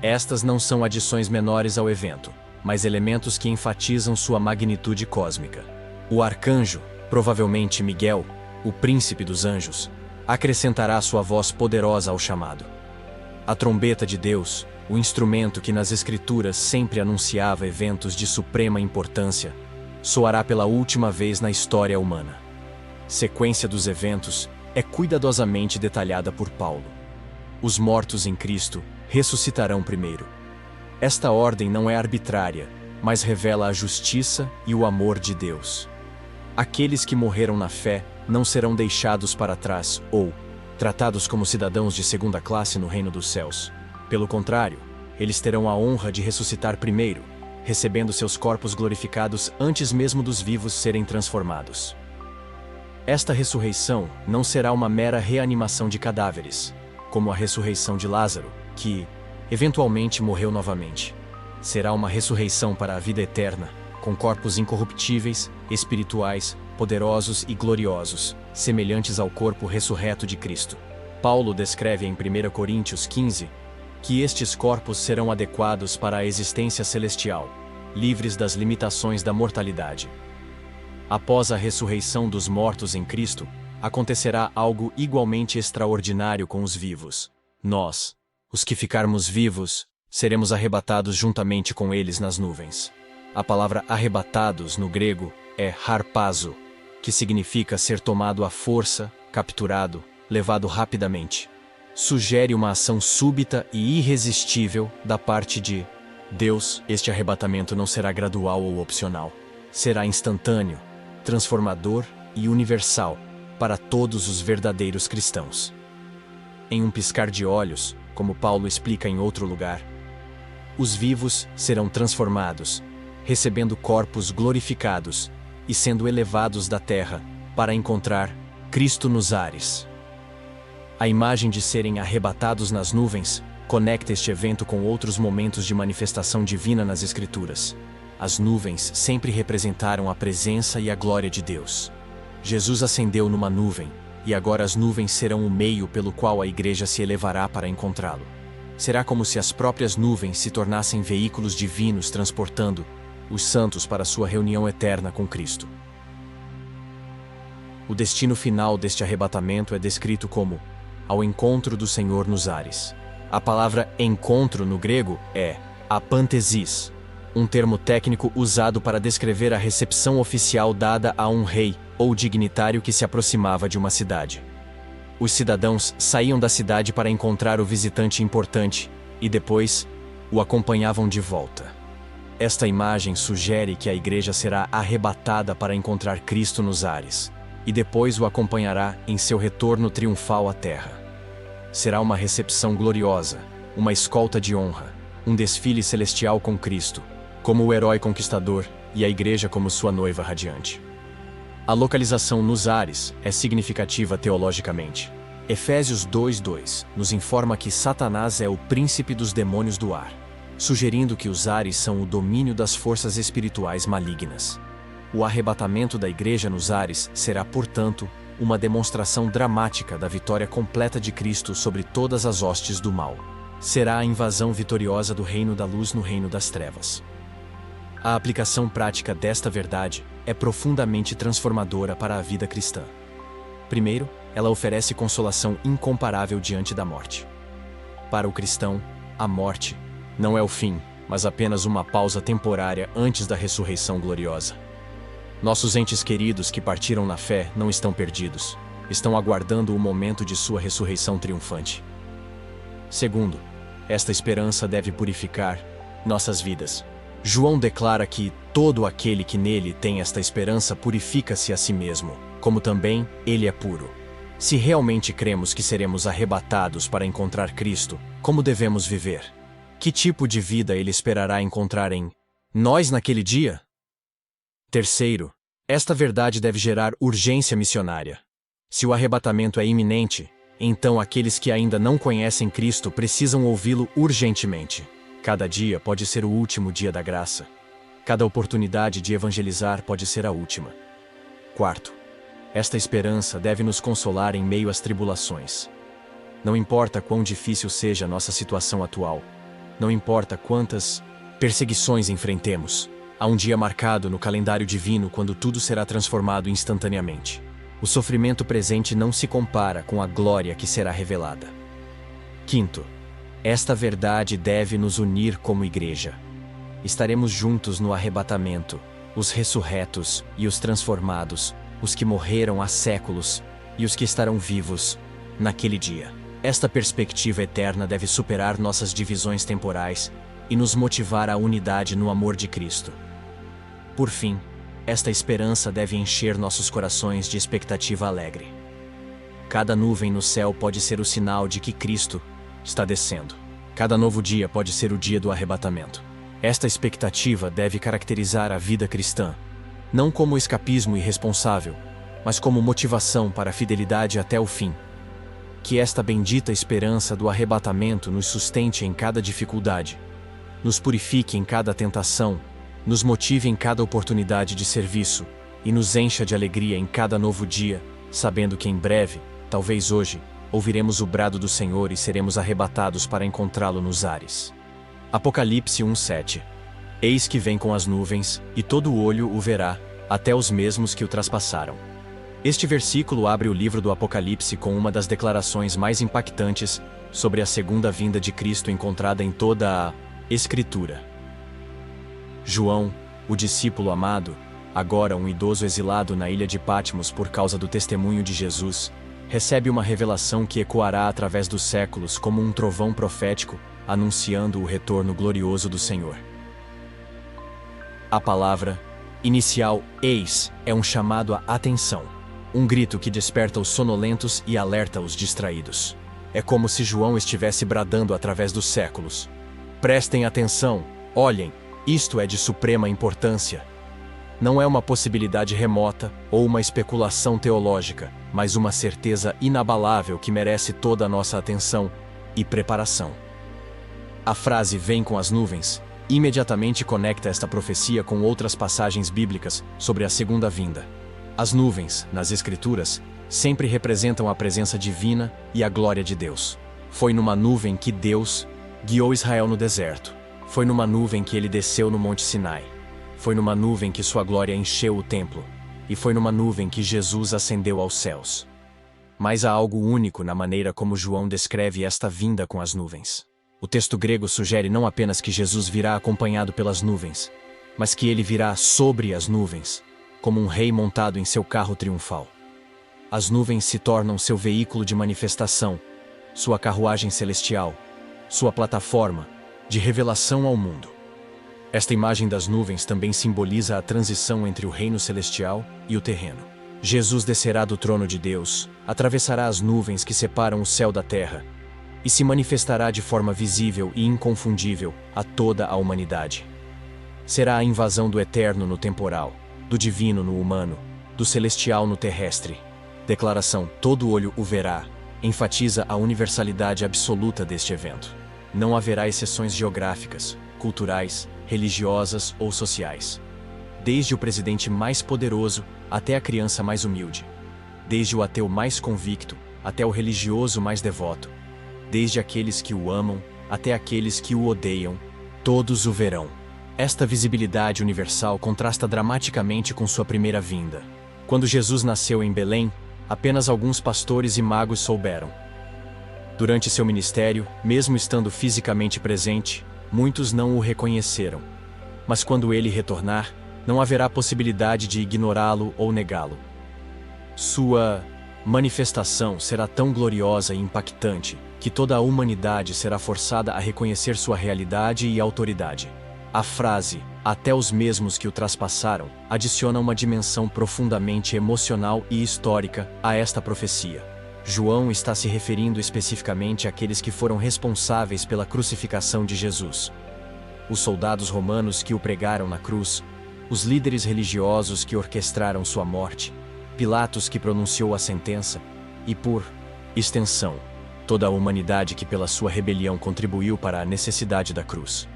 Estas não são adições menores ao evento, mas elementos que enfatizam sua magnitude cósmica. O arcanjo, provavelmente Miguel, o príncipe dos anjos, acrescentará sua voz poderosa ao chamado. A trombeta de Deus, o instrumento que nas Escrituras sempre anunciava eventos de suprema importância, soará pela última vez na história humana. Sequência dos eventos é cuidadosamente detalhada por Paulo. Os mortos em Cristo ressuscitarão primeiro. Esta ordem não é arbitrária, mas revela a justiça e o amor de Deus. Aqueles que morreram na fé não serão deixados para trás ou tratados como cidadãos de segunda classe no reino dos céus. Pelo contrário, eles terão a honra de ressuscitar primeiro, recebendo seus corpos glorificados antes mesmo dos vivos serem transformados. Esta ressurreição não será uma mera reanimação de cadáveres, como a ressurreição de Lázaro, que, eventualmente, morreu novamente. Será uma ressurreição para a vida eterna, com corpos incorruptíveis, espirituais, poderosos e gloriosos, semelhantes ao corpo ressurreto de Cristo. Paulo descreve em 1 Coríntios 15 que estes corpos serão adequados para a existência celestial, livres das limitações da mortalidade. Após a ressurreição dos mortos em Cristo, acontecerá algo igualmente extraordinário com os vivos. Nós, os que ficarmos vivos, seremos arrebatados juntamente com eles nas nuvens. A palavra arrebatados no grego é harpazo, que significa ser tomado à força, capturado, levado rapidamente. Sugere uma ação súbita e irresistível da parte de Deus. Este arrebatamento não será gradual ou opcional. Será instantâneo, transformador e universal para todos os verdadeiros cristãos. Em um piscar de olhos, como Paulo explica em outro lugar, os vivos serão transformados, recebendo corpos glorificados e sendo elevados da terra para encontrar Cristo nos ares. A imagem de serem arrebatados nas nuvens conecta este evento com outros momentos de manifestação divina nas Escrituras. As nuvens sempre representaram a presença e a glória de Deus. Jesus ascendeu numa nuvem, e agora as nuvens serão o meio pelo qual a igreja se elevará para encontrá-lo. Será como se as próprias nuvens se tornassem veículos divinos transportando os santos para sua reunião eterna com Cristo. O destino final deste arrebatamento é descrito como ao encontro do Senhor nos ares. A palavra encontro no grego é apantesis, um termo técnico usado para descrever a recepção oficial dada a um rei ou dignitário que se aproximava de uma cidade. Os cidadãos saíam da cidade para encontrar o visitante importante e depois o acompanhavam de volta. Esta imagem sugere que a igreja será arrebatada para encontrar Cristo nos ares e depois o acompanhará em seu retorno triunfal à terra. Será uma recepção gloriosa, uma escolta de honra, um desfile celestial com Cristo, como o herói conquistador, e a igreja como sua noiva radiante. A localização nos ares é significativa teologicamente. Efésios 2:2 nos informa que Satanás é o príncipe dos demônios do ar, sugerindo que os ares são o domínio das forças espirituais malignas. O arrebatamento da igreja nos ares será, portanto, uma demonstração dramática da vitória completa de Cristo sobre todas as hostes do mal. Será a invasão vitoriosa do reino da luz no reino das trevas. A aplicação prática desta verdade é profundamente transformadora para a vida cristã. Primeiro, ela oferece consolação incomparável diante da morte. Para o cristão, a morte não é o fim, mas apenas uma pausa temporária antes da ressurreição gloriosa. Nossos entes queridos que partiram na fé não estão perdidos, estão aguardando o momento de sua ressurreição triunfante. Segundo, esta esperança deve purificar nossas vidas. João declara que todo aquele que nele tem esta esperança purifica-se a si mesmo, como também ele é puro. Se realmente cremos que seremos arrebatados para encontrar Cristo, como devemos viver? Que tipo de vida ele esperará encontrar em nós naquele dia? Terceiro, esta verdade deve gerar urgência missionária. Se o arrebatamento é iminente, então aqueles que ainda não conhecem Cristo precisam ouvi-lo urgentemente. Cada dia pode ser o último dia da graça. Cada oportunidade de evangelizar pode ser a última. Quarto, esta esperança deve nos consolar em meio às tribulações. Não importa quão difícil seja a nossa situação atual, não importa quantas perseguições enfrentemos, há um dia marcado no calendário divino quando tudo será transformado instantaneamente. O sofrimento presente não se compara com a glória que será revelada. Quinto, esta verdade deve nos unir como igreja. Estaremos juntos no arrebatamento, os ressurretos e os transformados, os que morreram há séculos e os que estarão vivos naquele dia. Esta perspectiva eterna deve superar nossas divisões temporais e nos motivar à unidade no amor de Cristo. Por fim, esta esperança deve encher nossos corações de expectativa alegre. Cada nuvem no céu pode ser o sinal de que Cristo está descendo. Cada novo dia pode ser o dia do arrebatamento. Esta expectativa deve caracterizar a vida cristã, não como escapismo irresponsável, mas como motivação para a fidelidade até o fim. Que esta bendita esperança do arrebatamento nos sustente em cada dificuldade, nos purifique em cada tentação, nos motive em cada oportunidade de serviço e nos encha de alegria em cada novo dia, sabendo que em breve, talvez hoje, ouviremos o brado do Senhor e seremos arrebatados para encontrá-lo nos ares. Apocalipse 1:7. Eis que vem com as nuvens, e todo olho o verá, até os mesmos que o traspassaram. Este versículo abre o livro do Apocalipse com uma das declarações mais impactantes sobre a segunda vinda de Cristo encontrada em toda a Escritura. João, o discípulo amado, agora um idoso exilado na ilha de Patmos por causa do testemunho de Jesus, recebe uma revelação que ecoará através dos séculos como um trovão profético, anunciando o retorno glorioso do Senhor. A palavra inicial, eis, é um chamado à atenção, um grito que desperta os sonolentos e alerta os distraídos. É como se João estivesse bradando através dos séculos. Prestem atenção, olhem, isto é de suprema importância. Não é uma possibilidade remota ou uma especulação teológica, mas uma certeza inabalável que merece toda a nossa atenção e preparação. A frase "vem com as nuvens" imediatamente conecta esta profecia com outras passagens bíblicas sobre a segunda vinda. As nuvens, nas Escrituras, sempre representam a presença divina e a glória de Deus. Foi numa nuvem que Deus guiou Israel no deserto. Foi numa nuvem que ele desceu no Monte Sinai. Foi numa nuvem que sua glória encheu o templo. E foi numa nuvem que Jesus ascendeu aos céus. Mas há algo único na maneira como João descreve esta vinda com as nuvens. O texto grego sugere não apenas que Jesus virá acompanhado pelas nuvens, mas que ele virá sobre as nuvens, como um rei montado em seu carro triunfal. As nuvens se tornam seu veículo de manifestação, sua carruagem celestial, sua plataforma de revelação ao mundo. Esta imagem das nuvens também simboliza a transição entre o reino celestial e o terreno. Jesus descerá do trono de Deus, atravessará as nuvens que separam o céu da terra e se manifestará de forma visível e inconfundível a toda a humanidade. Será a invasão do eterno no temporal, do divino no humano, do celestial no terrestre. Declaração "todo olho o verá" enfatiza a universalidade absoluta deste evento. Não haverá exceções geográficas, culturais, religiosas ou sociais. Desde o presidente mais poderoso até a criança mais humilde. Desde o ateu mais convicto até o religioso mais devoto. Desde aqueles que o amam até aqueles que o odeiam, todos o verão. Esta visibilidade universal contrasta dramaticamente com sua primeira vinda. Quando Jesus nasceu em Belém, apenas alguns pastores e magos souberam. Durante seu ministério, mesmo estando fisicamente presente, muitos não o reconheceram. Mas quando ele retornar, não haverá possibilidade de ignorá-lo ou negá-lo. Sua manifestação será tão gloriosa e impactante que toda a humanidade será forçada a reconhecer sua realidade e autoridade. A frase "até os mesmos que o traspassaram" adiciona uma dimensão profundamente emocional e histórica a esta profecia. João está se referindo especificamente àqueles que foram responsáveis pela crucificação de Jesus. Os soldados romanos que o pregaram na cruz, os líderes religiosos que orquestraram sua morte, Pilatos que pronunciou a sentença, e, por extensão, toda a humanidade que pela sua rebelião contribuiu para a necessidade da cruz.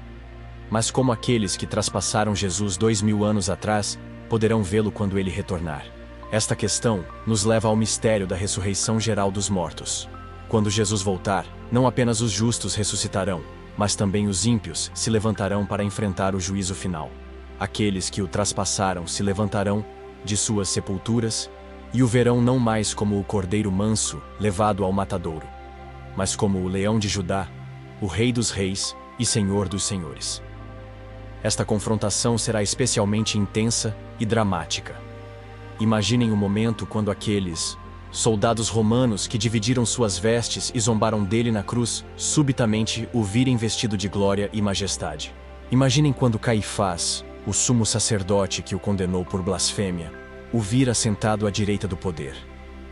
Mas como aqueles que traspassaram Jesus 2000 anos atrás, poderão vê-lo quando ele retornar? Esta questão nos leva ao mistério da ressurreição geral dos mortos. Quando Jesus voltar, não apenas os justos ressuscitarão, mas também os ímpios se levantarão para enfrentar o juízo final. Aqueles que o traspassaram se levantarão de suas sepulturas e o verão não mais como o cordeiro manso levado ao matadouro, mas como o leão de Judá, o rei dos reis e senhor dos senhores. Esta confrontação será especialmente intensa e dramática. Imaginem o momento quando aqueles soldados romanos que dividiram suas vestes e zombaram dele na cruz, subitamente o virem vestido de glória e majestade. Imaginem quando Caifás, o sumo sacerdote que o condenou por blasfêmia, o vira sentado à direita do poder.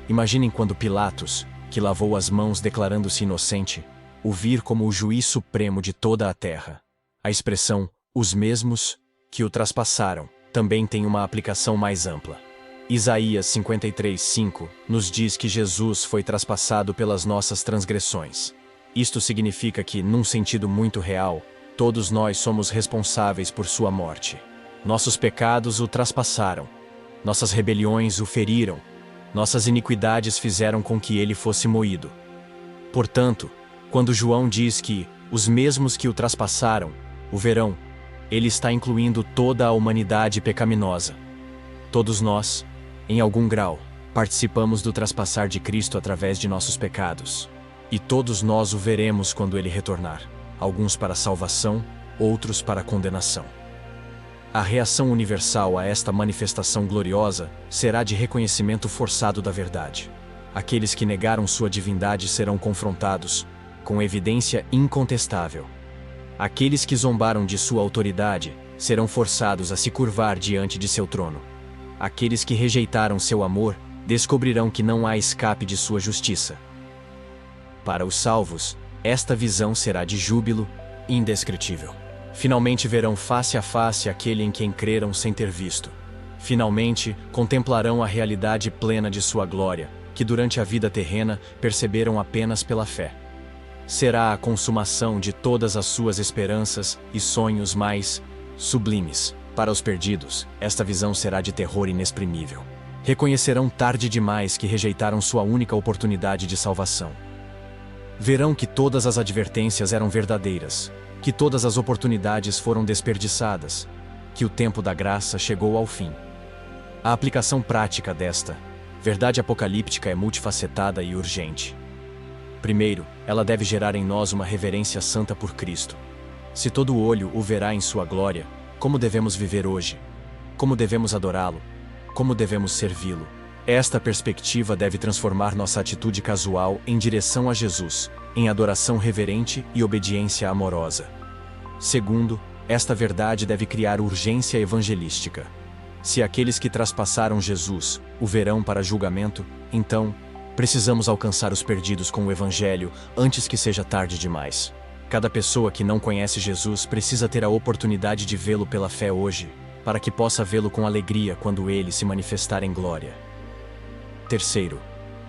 Imaginem quando Pilatos, que lavou as mãos declarando-se inocente, o vir como o juiz supremo de toda a terra. A expressão "os mesmos que o traspassaram" também tem uma aplicação mais ampla. Isaías 53:5 nos diz que Jesus foi traspassado pelas nossas transgressões. Isto significa que, num sentido muito real, todos nós somos responsáveis por sua morte. Nossos pecados o traspassaram, nossas rebeliões o feriram, nossas iniquidades fizeram com que ele fosse moído. Portanto, quando João diz que os mesmos que o traspassaram o verão, ele está incluindo toda a humanidade pecaminosa. Todos nós, em algum grau, participamos do traspassar de Cristo através de nossos pecados. E todos nós o veremos quando ele retornar, alguns para salvação, outros para condenação. A reação universal a esta manifestação gloriosa será de reconhecimento forçado da verdade. Aqueles que negaram sua divindade serão confrontados, com evidência incontestável. Aqueles que zombaram de sua autoridade serão forçados a se curvar diante de seu trono. Aqueles que rejeitaram seu amor descobrirão que não há escape de sua justiça. Para os salvos, esta visão será de júbilo indescritível. Finalmente verão face a face aquele em quem creram sem ter visto. Finalmente contemplarão a realidade plena de sua glória, que durante a vida terrena perceberam apenas pela fé. Será a consumação de todas as suas esperanças e sonhos mais sublimes. Para os perdidos, esta visão será de terror inexprimível. Reconhecerão tarde demais que rejeitaram sua única oportunidade de salvação. Verão que todas as advertências eram verdadeiras, que todas as oportunidades foram desperdiçadas, que o tempo da graça chegou ao fim. A aplicação prática desta verdade apocalíptica é multifacetada e urgente. Primeiro, ela deve gerar em nós uma reverência santa por Cristo. Se todo olho o verá em sua glória, como devemos viver hoje? Como devemos adorá-lo? Como devemos servi-lo? Esta perspectiva deve transformar nossa atitude casual em direção a Jesus, em adoração reverente e obediência amorosa. Segundo, esta verdade deve criar urgência evangelística. Se aqueles que traspassaram Jesus o verão para julgamento, então, precisamos alcançar os perdidos com o Evangelho antes que seja tarde demais. Cada pessoa que não conhece Jesus precisa ter a oportunidade de vê-lo pela fé hoje, para que possa vê-lo com alegria quando ele se manifestar em glória. Terceiro,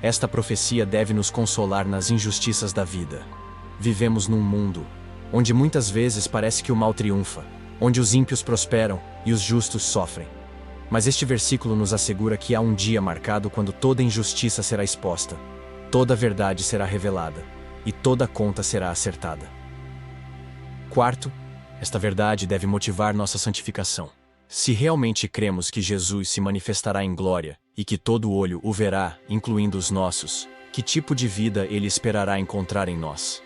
esta profecia deve nos consolar nas injustiças da vida. Vivemos num mundo onde muitas vezes parece que o mal triunfa, onde os ímpios prosperam e os justos sofrem. Mas este versículo nos assegura que há um dia marcado quando toda injustiça será exposta, toda verdade será revelada e toda conta será acertada. Quarto, esta verdade deve motivar nossa santificação. Se realmente cremos que Jesus se manifestará em glória e que todo olho o verá, incluindo os nossos, que tipo de vida ele esperará encontrar em nós?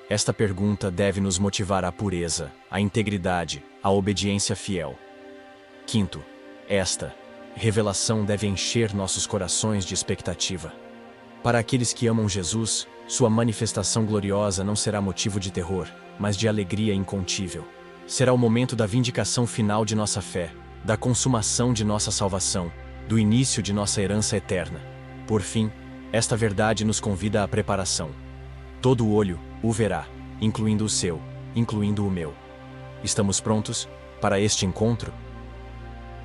Esta pergunta deve nos motivar à pureza, à integridade, à obediência fiel. Quinto, esta revelação deve encher nossos corações de expectativa. Para aqueles que amam Jesus, sua manifestação gloriosa não será motivo de terror, mas de alegria incontível. Será o momento da vindicação final de nossa fé, da consumação de nossa salvação, do início de nossa herança eterna. Por fim, esta verdade nos convida à preparação. Todo olho o verá, incluindo o seu, incluindo o meu. Estamos prontos para este encontro?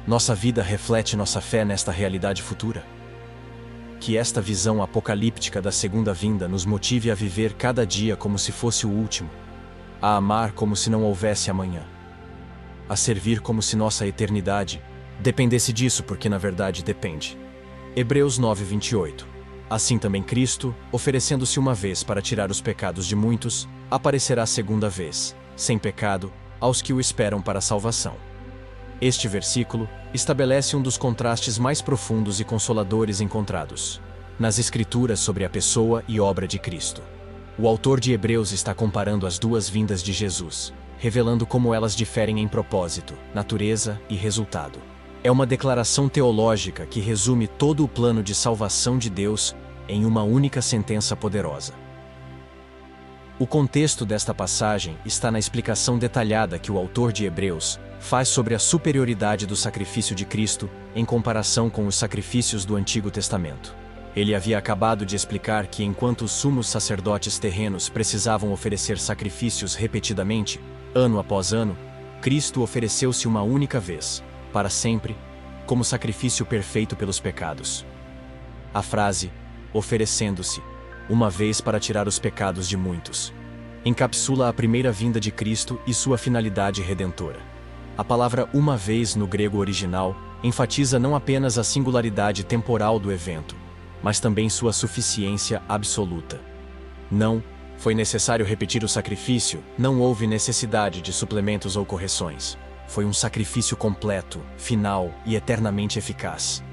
Nossa vida reflete nossa fé nesta realidade futura? Que esta visão apocalíptica da segunda vinda nos motive a viver cada dia como se fosse o último, a amar como se não houvesse amanhã, a servir como se nossa eternidade dependesse disso, porque na verdade depende. Hebreus 9:28. Assim também Cristo, oferecendo-se uma vez para tirar os pecados de muitos, aparecerá segunda vez, sem pecado, aos que o esperam para a salvação. Este versículo estabelece um dos contrastes mais profundos e consoladores encontrados nas Escrituras sobre a pessoa e obra de Cristo. O autor de Hebreus está comparando as duas vindas de Jesus, revelando como elas diferem em propósito, natureza e resultado. É uma declaração teológica que resume todo o plano de salvação de Deus em uma única sentença poderosa. O contexto desta passagem está na explicação detalhada que o autor de Hebreus faz sobre a superioridade do sacrifício de Cristo em comparação com os sacrifícios do Antigo Testamento. Ele havia acabado de explicar que enquanto os sumos sacerdotes terrenos precisavam oferecer sacrifícios repetidamente, ano após ano, Cristo ofereceu-se uma única vez, para sempre, como sacrifício perfeito pelos pecados. A frase, oferecendo-se, uma vez para tirar os pecados de muitos, encapsula a primeira vinda de Cristo e sua finalidade redentora. A palavra uma vez no grego original enfatiza não apenas a singularidade temporal do evento, mas também sua suficiência absoluta. Não foi necessário repetir o sacrifício, não houve necessidade de suplementos ou correções. Foi um sacrifício completo, final e eternamente eficaz.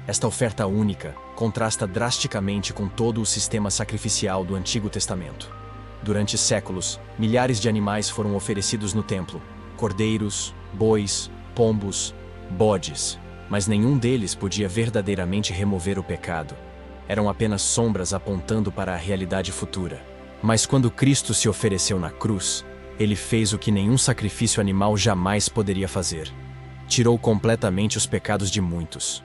Esta oferta única contrasta drasticamente com todo o sistema sacrificial do Antigo Testamento. Durante séculos, milhares de animais foram oferecidos no templo: cordeiros, bois, pombos, bodes, mas nenhum deles podia verdadeiramente remover o pecado. Eram apenas sombras apontando para a realidade futura. Mas quando Cristo se ofereceu na cruz, ele fez o que nenhum sacrifício animal jamais poderia fazer. Tirou completamente os pecados de muitos.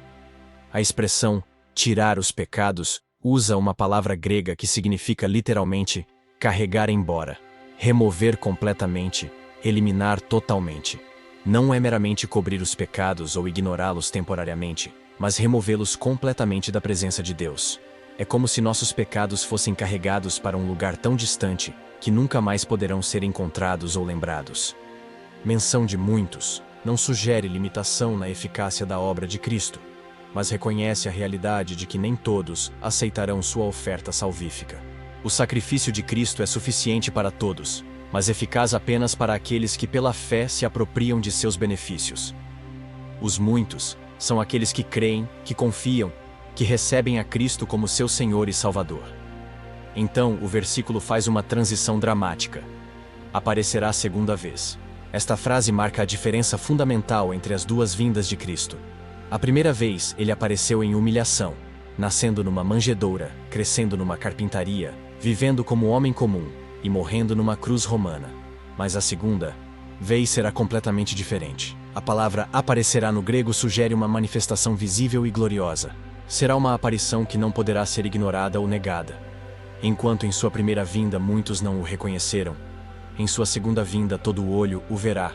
A expressão tirar os pecados usa uma palavra grega que significa literalmente carregar embora, remover completamente, eliminar totalmente. Não é meramente cobrir os pecados ou ignorá-los temporariamente, mas removê-los completamente da presença de Deus. É como se nossos pecados fossem carregados para um lugar tão distante que nunca mais poderão ser encontrados ou lembrados. Menção de muitos não sugere limitação na eficácia da obra de Cristo, mas reconhece a realidade de que nem todos aceitarão sua oferta salvífica. O sacrifício de Cristo é suficiente para todos, mas eficaz apenas para aqueles que pela fé se apropriam de seus benefícios. Os muitos são aqueles que creem, que confiam, que recebem a Cristo como seu Senhor e Salvador. Então, o versículo faz uma transição dramática. Aparecerá a segunda vez. Esta frase marca a diferença fundamental entre as duas vindas de Cristo. A primeira vez, ele apareceu em humilhação, nascendo numa manjedoura, crescendo numa carpintaria, vivendo como homem comum e morrendo numa cruz romana. Mas a segunda vez será completamente diferente. A palavra aparecerá no grego sugere uma manifestação visível e gloriosa. Será uma aparição que não poderá ser ignorada ou negada. Enquanto em sua primeira vinda muitos não o reconheceram, em sua segunda vinda todo olho o verá,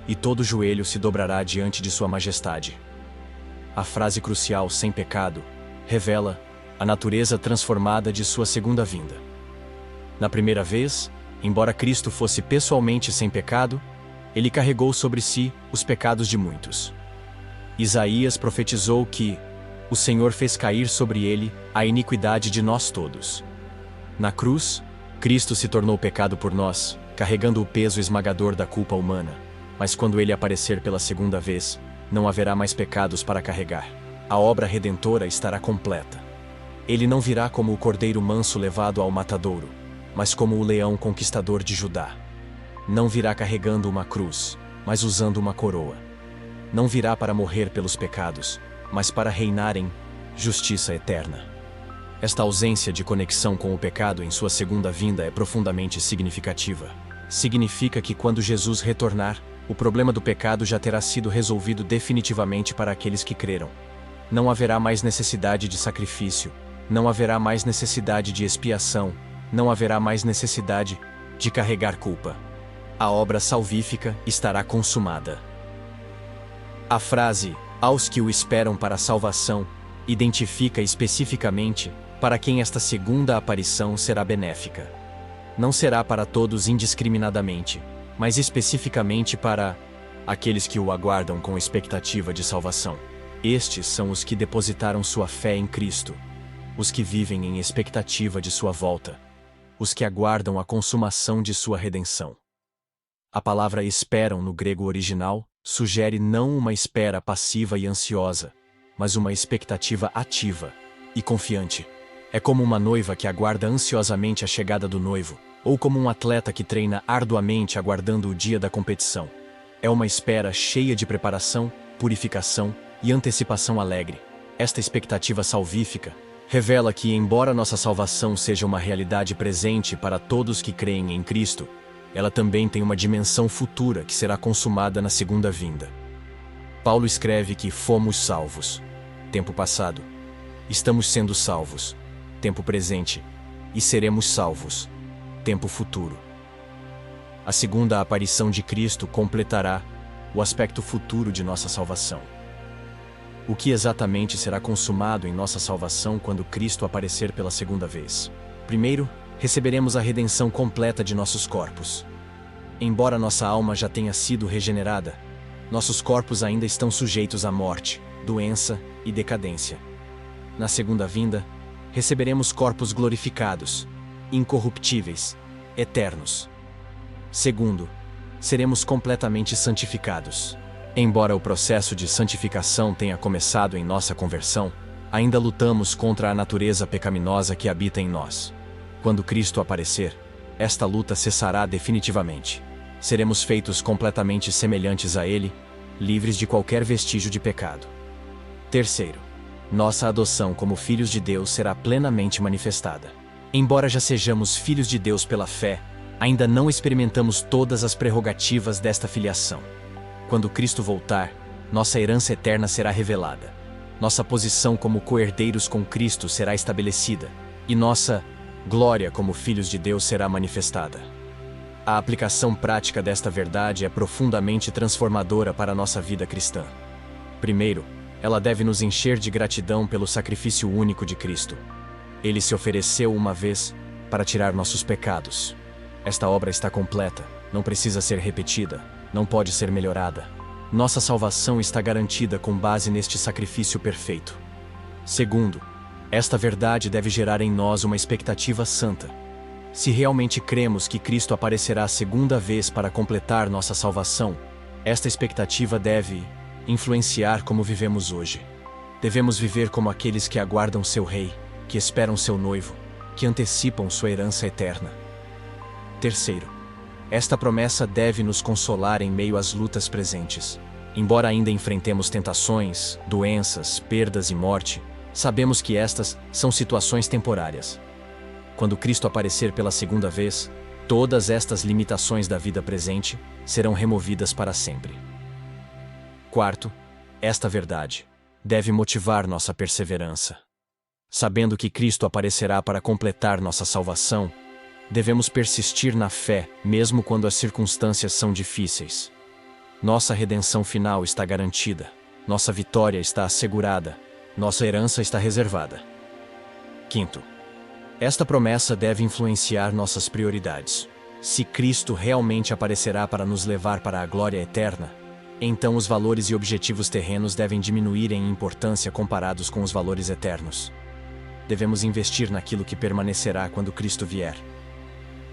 e todo joelho se dobrará diante de sua majestade. A frase crucial "sem pecado" revela a natureza transformada de sua segunda vinda. Na primeira vez, embora Cristo fosse pessoalmente sem pecado, ele carregou sobre si os pecados de muitos. Isaías profetizou que o Senhor fez cair sobre ele a iniquidade de nós todos. Na cruz, Cristo se tornou pecado por nós, carregando o peso esmagador da culpa humana. Mas quando ele aparecer pela segunda vez, não haverá mais pecados para carregar. A obra redentora estará completa. Ele não virá como o cordeiro manso levado ao matadouro, mas como o leão conquistador de Judá. Não virá carregando uma cruz, mas usando uma coroa. Não virá para morrer pelos pecados, mas para reinar em justiça eterna. Esta ausência de conexão com o pecado em sua segunda vinda é profundamente significativa. Significa que quando Jesus retornar, o problema do pecado já terá sido resolvido definitivamente para aqueles que creram. Não haverá mais necessidade de sacrifício, não haverá mais necessidade de expiação, não haverá mais necessidade de carregar culpa. A obra salvífica estará consumada. A frase "aos que o esperam para a salvação" identifica especificamente para quem esta segunda aparição será benéfica. Não será para todos indiscriminadamente, mas especificamente para aqueles que o aguardam com expectativa de salvação. Estes são os que depositaram sua fé em Cristo, os que vivem em expectativa de sua volta, os que aguardam a consumação de sua redenção. A palavra "esperam" no grego original sugere não uma espera passiva e ansiosa, mas uma expectativa ativa e confiante. É como uma noiva que aguarda ansiosamente a chegada do noivo, ou como um atleta que treina arduamente aguardando o dia da competição. É uma espera cheia de preparação, purificação e antecipação alegre. Esta expectativa salvífica revela que, embora nossa salvação seja uma realidade presente para todos que creem em Cristo, ela também tem uma dimensão futura que será consumada na segunda vinda. Paulo escreve que fomos salvos, tempo passado, estamos sendo salvos, tempo presente, e seremos salvos, tempo futuro. A segunda aparição de Cristo completará o aspecto futuro de nossa salvação. O que exatamente será consumado em nossa salvação quando Cristo aparecer pela segunda vez? Primeiro, receberemos a redenção completa de nossos corpos. Embora nossa alma já tenha sido regenerada, nossos corpos ainda estão sujeitos à morte, doença e decadência. Na segunda vinda, receberemos corpos glorificados, incorruptíveis, eternos. Segundo, seremos completamente santificados. Embora o processo de santificação tenha começado em nossa conversão, ainda lutamos contra a natureza pecaminosa que habita em nós. Quando Cristo aparecer, esta luta cessará definitivamente. Seremos feitos completamente semelhantes a Ele, livres de qualquer vestígio de pecado. Terceiro, nossa adoção como filhos de Deus será plenamente manifestada. Embora já sejamos filhos de Deus pela fé, ainda não experimentamos todas as prerrogativas desta filiação. Quando Cristo voltar, nossa herança eterna será revelada. Nossa posição como co-herdeiros com Cristo será estabelecida, e nossa glória como filhos de Deus será manifestada. A aplicação prática desta verdade é profundamente transformadora para a nossa vida cristã. Primeiro, ela deve nos encher de gratidão pelo sacrifício único de Cristo. Ele se ofereceu uma vez para tirar nossos pecados. Esta obra está completa, não precisa ser repetida, não pode ser melhorada. Nossa salvação está garantida com base neste sacrifício perfeito. Segundo, esta verdade deve gerar em nós uma expectativa santa. Se realmente cremos que Cristo aparecerá a segunda vez para completar nossa salvação, esta expectativa deve influenciar como vivemos hoje. Devemos viver como aqueles que aguardam seu rei, que esperam seu noivo, que antecipam sua herança eterna. Terceiro, esta promessa deve nos consolar em meio às lutas presentes. Embora ainda enfrentemos tentações, doenças, perdas e morte, sabemos que estas são situações temporárias. Quando Cristo aparecer pela segunda vez, todas estas limitações da vida presente serão removidas para sempre. Quarto, esta verdade deve motivar nossa perseverança. Sabendo que Cristo aparecerá para completar nossa salvação, devemos persistir na fé, mesmo quando as circunstâncias são difíceis. Nossa redenção final está garantida, nossa vitória está assegurada, nossa herança está reservada. Quinto, esta promessa deve influenciar nossas prioridades. Se Cristo realmente aparecerá para nos levar para a glória eterna, então os valores e objetivos terrenos devem diminuir em importância comparados com os valores eternos. Devemos investir naquilo que permanecerá quando Cristo vier.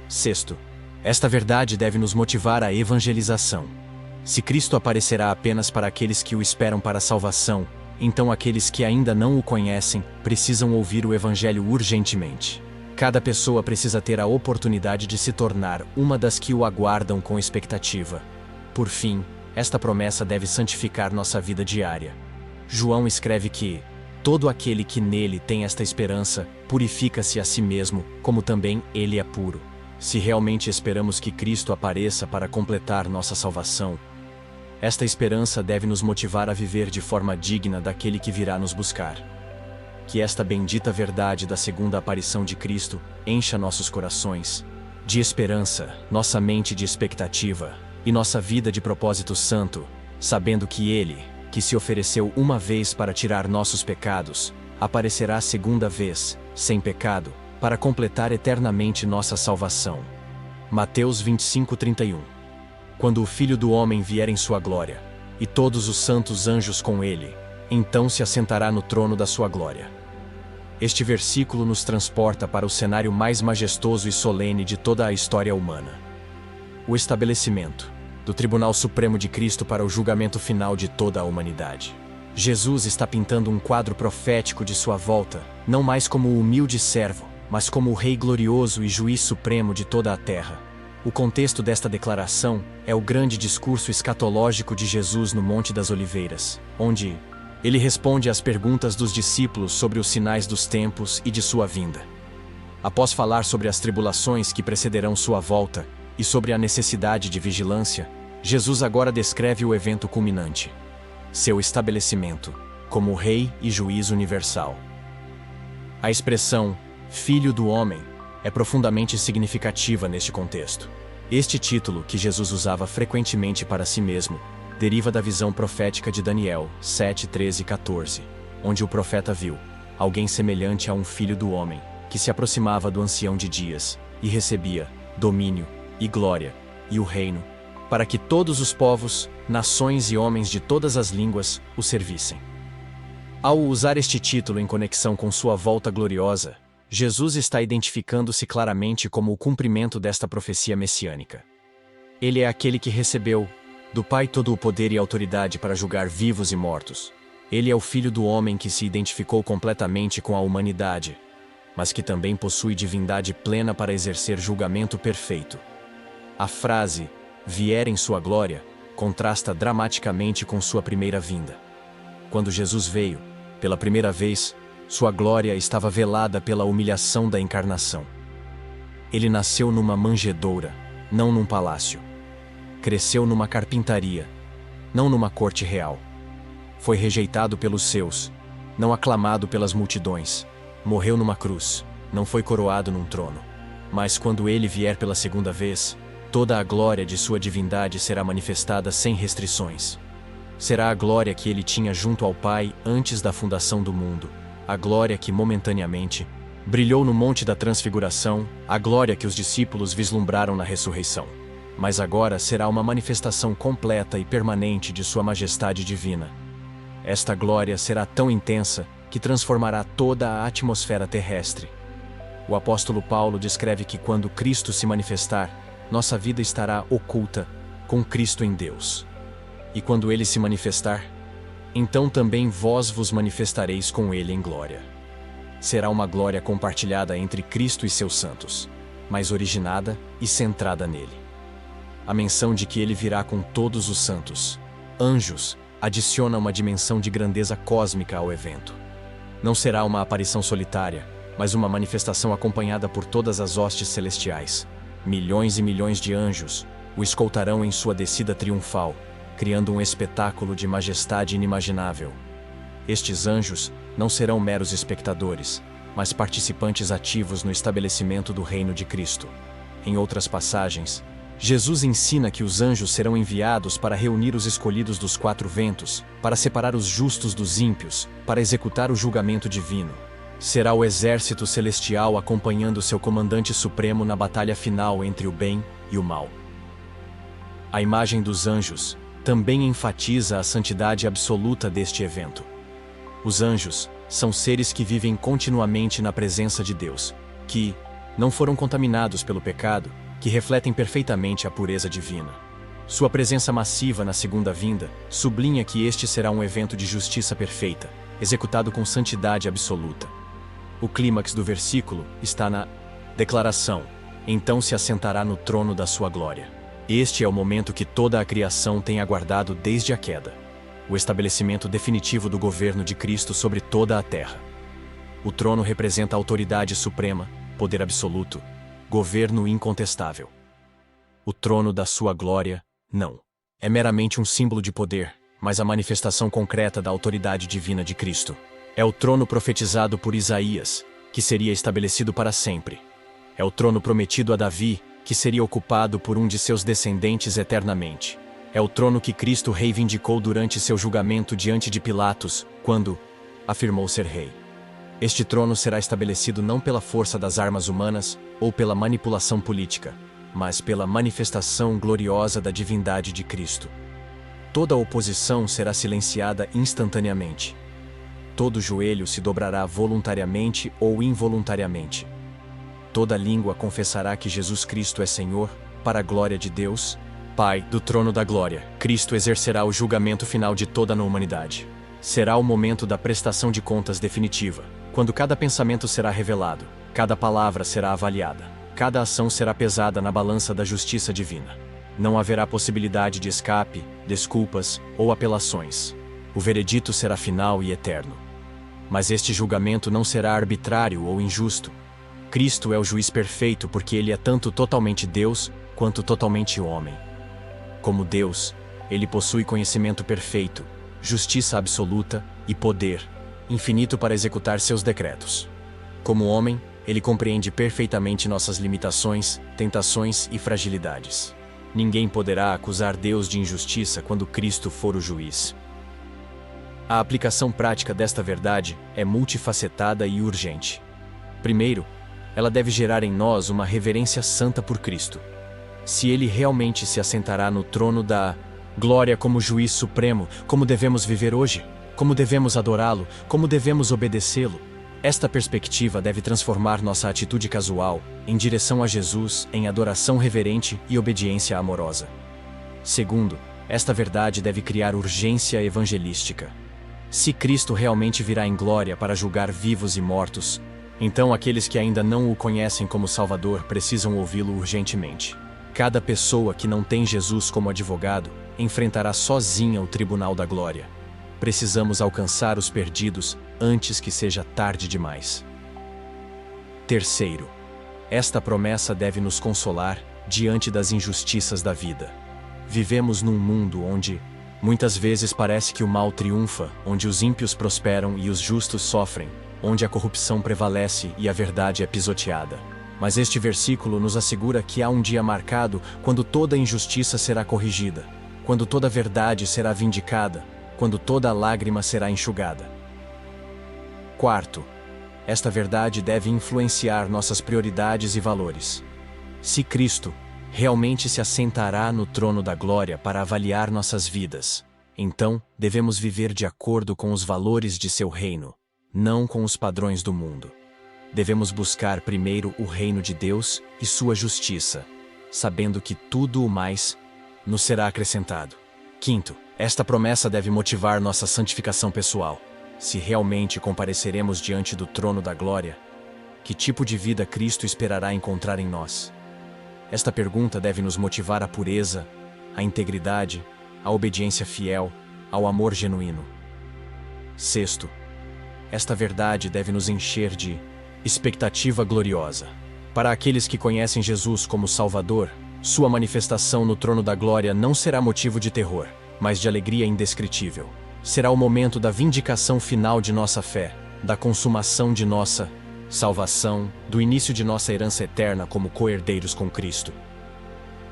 Sexto, esta verdade deve nos motivar à evangelização. Se Cristo aparecerá apenas para aqueles que o esperam para a salvação, então aqueles que ainda não o conhecem precisam ouvir o Evangelho urgentemente. Cada pessoa precisa ter a oportunidade de se tornar uma das que o aguardam com expectativa. Por fim, esta promessa deve santificar nossa vida diária. João escreve que todo aquele que nele tem esta esperança purifica-se a si mesmo, como também ele é puro. Se realmente esperamos que Cristo apareça para completar nossa salvação, esta esperança deve nos motivar a viver de forma digna daquele que virá nos buscar. Que esta bendita verdade da segunda aparição de Cristo encha nossos corações de esperança, nossa mente de expectativa e nossa vida de propósito santo, sabendo que Ele, que se ofereceu uma vez para tirar nossos pecados, aparecerá segunda vez, sem pecado, para completar eternamente nossa salvação. Mateus 25:31. Quando o Filho do Homem vier em sua glória, e todos os santos anjos com ele, então se assentará no trono da sua glória. Este versículo nos transporta para o cenário mais majestoso e solene de toda a história humana. O estabelecimento do Tribunal Supremo de Cristo para o julgamento final de toda a humanidade. Jesus está pintando um quadro profético de sua volta, não mais como o humilde servo, mas como o Rei glorioso e Juiz supremo de toda a terra. O contexto desta declaração é o grande discurso escatológico de Jesus no Monte das Oliveiras, onde ele responde às perguntas dos discípulos sobre os sinais dos tempos e de sua vinda. Após falar sobre as tribulações que precederão sua volta e sobre a necessidade de vigilância, Jesus agora descreve o evento culminante: seu estabelecimento como Rei e Juiz universal. A expressão Filho do Homem é profundamente significativa neste contexto. Este título, que Jesus usava frequentemente para si mesmo, deriva da visão profética de Daniel 7, 13 e 14, onde o profeta viu alguém semelhante a um filho do homem, que se aproximava do ancião de dias, e recebia domínio e glória, e o reino, para que todos os povos, nações e homens de todas as línguas o servissem. Ao usar este título em conexão com sua volta gloriosa, Jesus está identificando-se claramente como o cumprimento desta profecia messiânica. Ele é aquele que recebeu do Pai todo o poder e autoridade para julgar vivos e mortos. Ele é o Filho do homem que se identificou completamente com a humanidade, mas que também possui divindade plena para exercer julgamento perfeito. A frase, vier em sua glória, contrasta dramaticamente com sua primeira vinda. Quando Jesus veio, pela primeira vez, sua glória estava velada pela humilhação da encarnação. Ele nasceu numa manjedoura, não num palácio. Cresceu numa carpintaria, não numa corte real. Foi rejeitado pelos seus, não aclamado pelas multidões. Morreu numa cruz, não foi coroado num trono. Mas quando ele vier pela segunda vez, toda a glória de sua divindade será manifestada sem restrições. Será a glória que ele tinha junto ao Pai antes da fundação do mundo, a glória que momentaneamente brilhou no Monte da Transfiguração, a glória que os discípulos vislumbraram na ressurreição. Mas agora será uma manifestação completa e permanente de sua majestade divina. Esta glória será tão intensa que transformará toda a atmosfera terrestre. O apóstolo Paulo descreve que quando Cristo se manifestar, nossa vida estará oculta com Cristo em Deus. E quando ele se manifestar, então também vós vos manifestareis com ele em glória. Será uma glória compartilhada entre Cristo e seus santos, mas originada e centrada nele. A menção de que ele virá com todos os santos, anjos, adiciona uma dimensão de grandeza cósmica ao evento. Não será uma aparição solitária, mas uma manifestação acompanhada por todas as hostes celestiais. Milhões e milhões de anjos o escoltarão em sua descida triunfal, criando um espetáculo de majestade inimaginável. Estes anjos não serão meros espectadores, mas participantes ativos no estabelecimento do reino de Cristo. Em outras passagens, Jesus ensina que os anjos serão enviados para reunir os escolhidos dos quatro ventos, para separar os justos dos ímpios, para executar o julgamento divino. Será o exército celestial acompanhando seu comandante supremo na batalha final entre o bem e o mal. A imagem dos anjos também enfatiza a santidade absoluta deste evento. Os anjos são seres que vivem continuamente na presença de Deus, que não foram contaminados pelo pecado, que refletem perfeitamente a pureza divina. Sua presença massiva na segunda vinda sublinha que este será um evento de justiça perfeita, executado com santidade absoluta. O clímax do versículo está na declaração: então se assentará no trono da sua glória. Este é o momento que toda a criação tem aguardado desde a queda, o estabelecimento definitivo do governo de Cristo sobre toda a terra. O trono representa a autoridade suprema, poder absoluto, governo incontestável. O trono da sua glória, não. É meramente um símbolo de poder, mas a manifestação concreta da autoridade divina de Cristo. É o trono profetizado por Isaías, que seria estabelecido para sempre. É o trono prometido a Davi, que seria ocupado por um de seus descendentes eternamente. É o trono que Cristo reivindicou durante seu julgamento diante de Pilatos, quando afirmou ser rei. Este trono será estabelecido não pela força das armas humanas ou pela manipulação política, mas pela manifestação gloriosa da divindade de Cristo. Toda oposição será silenciada instantaneamente. Todo joelho se dobrará voluntariamente ou involuntariamente. Toda língua confessará que Jesus Cristo é Senhor, para a glória de Deus, Pai, do trono da glória. Cristo exercerá o julgamento final de toda a humanidade. Será o momento da prestação de contas definitiva, quando cada pensamento será revelado, cada palavra será avaliada, cada ação será pesada na balança da justiça divina. Não haverá possibilidade de escape, desculpas ou apelações. O veredito será final e eterno. Mas este julgamento não será arbitrário ou injusto. Cristo é o juiz perfeito porque ele é tanto totalmente Deus quanto totalmente homem. Como Deus, ele possui conhecimento perfeito, justiça absoluta e poder infinito para executar seus decretos. Como homem, ele compreende perfeitamente nossas limitações, tentações e fragilidades. Ninguém poderá acusar Deus de injustiça quando Cristo for o juiz. A aplicação prática desta verdade é multifacetada e urgente. Primeiro, ela deve gerar em nós uma reverência santa por Cristo. Se Ele realmente se assentará no trono da glória como juiz supremo, como devemos viver hoje? Como devemos adorá-lo? Como devemos obedecê-lo? Esta perspectiva deve transformar nossa atitude casual em direção a Jesus em adoração reverente e obediência amorosa. Segundo, esta verdade deve criar urgência evangelística. Se Cristo realmente virá em glória para julgar vivos e mortos, então aqueles que ainda não o conhecem como Salvador precisam ouvi-lo urgentemente. Cada pessoa que não tem Jesus como advogado enfrentará sozinha o tribunal da glória. Precisamos alcançar os perdidos antes que seja tarde demais. Terceiro, esta promessa deve nos consolar diante das injustiças da vida. Vivemos num mundo onde, muitas vezes parece que o mal triunfa, onde os ímpios prosperam e os justos sofrem, onde a corrupção prevalece e a verdade é pisoteada. Mas este versículo nos assegura que há um dia marcado quando toda injustiça será corrigida, quando toda verdade será vindicada, quando toda lágrima será enxugada. Quarto, esta verdade deve influenciar nossas prioridades e valores. Se Cristo realmente se assentará no trono da glória para avaliar nossas vidas, então devemos viver de acordo com os valores de seu reino, não com os padrões do mundo. Devemos buscar primeiro o reino de Deus e sua justiça, sabendo que tudo o mais nos será acrescentado. Quinto, esta promessa deve motivar nossa santificação pessoal. Se realmente compareceremos diante do trono da glória, que tipo de vida Cristo esperará encontrar em nós? Esta pergunta deve nos motivar à pureza, à integridade, à obediência fiel, ao amor genuíno. Sexto, esta verdade deve nos encher de expectativa gloriosa. Para aqueles que conhecem Jesus como Salvador, sua manifestação no trono da glória não será motivo de terror, mas de alegria indescritível. Será o momento da vindicação final de nossa fé, da consumação de nossa salvação, do início de nossa herança eterna como co-herdeiros com Cristo.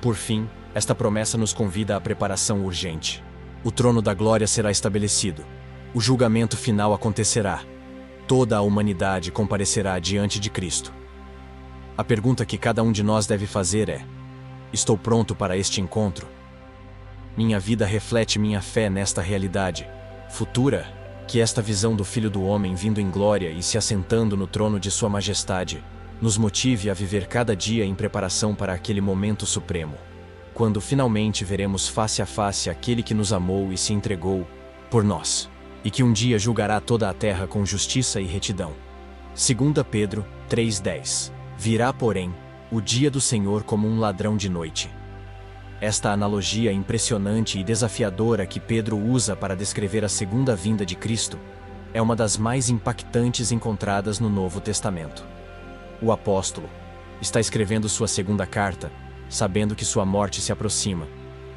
Por fim, esta promessa nos convida à preparação urgente. O trono da glória será estabelecido. O julgamento final acontecerá. Toda a humanidade comparecerá diante de Cristo. A pergunta que cada um de nós deve fazer é: estou pronto para este encontro? Minha vida reflete minha fé nesta realidade futura, que esta visão do Filho do Homem vindo em glória e se assentando no trono de Sua Majestade nos motive a viver cada dia em preparação para aquele momento supremo, quando finalmente veremos face a face aquele que nos amou e se entregou por nós, e que um dia julgará toda a terra com justiça e retidão. 2 Pedro 3,10. Virá, porém, o dia do Senhor como um ladrão de noite. Esta analogia impressionante e desafiadora que Pedro usa para descrever a segunda vinda de Cristo é uma das mais impactantes encontradas no Novo Testamento. O apóstolo está escrevendo sua segunda carta, sabendo que sua morte se aproxima,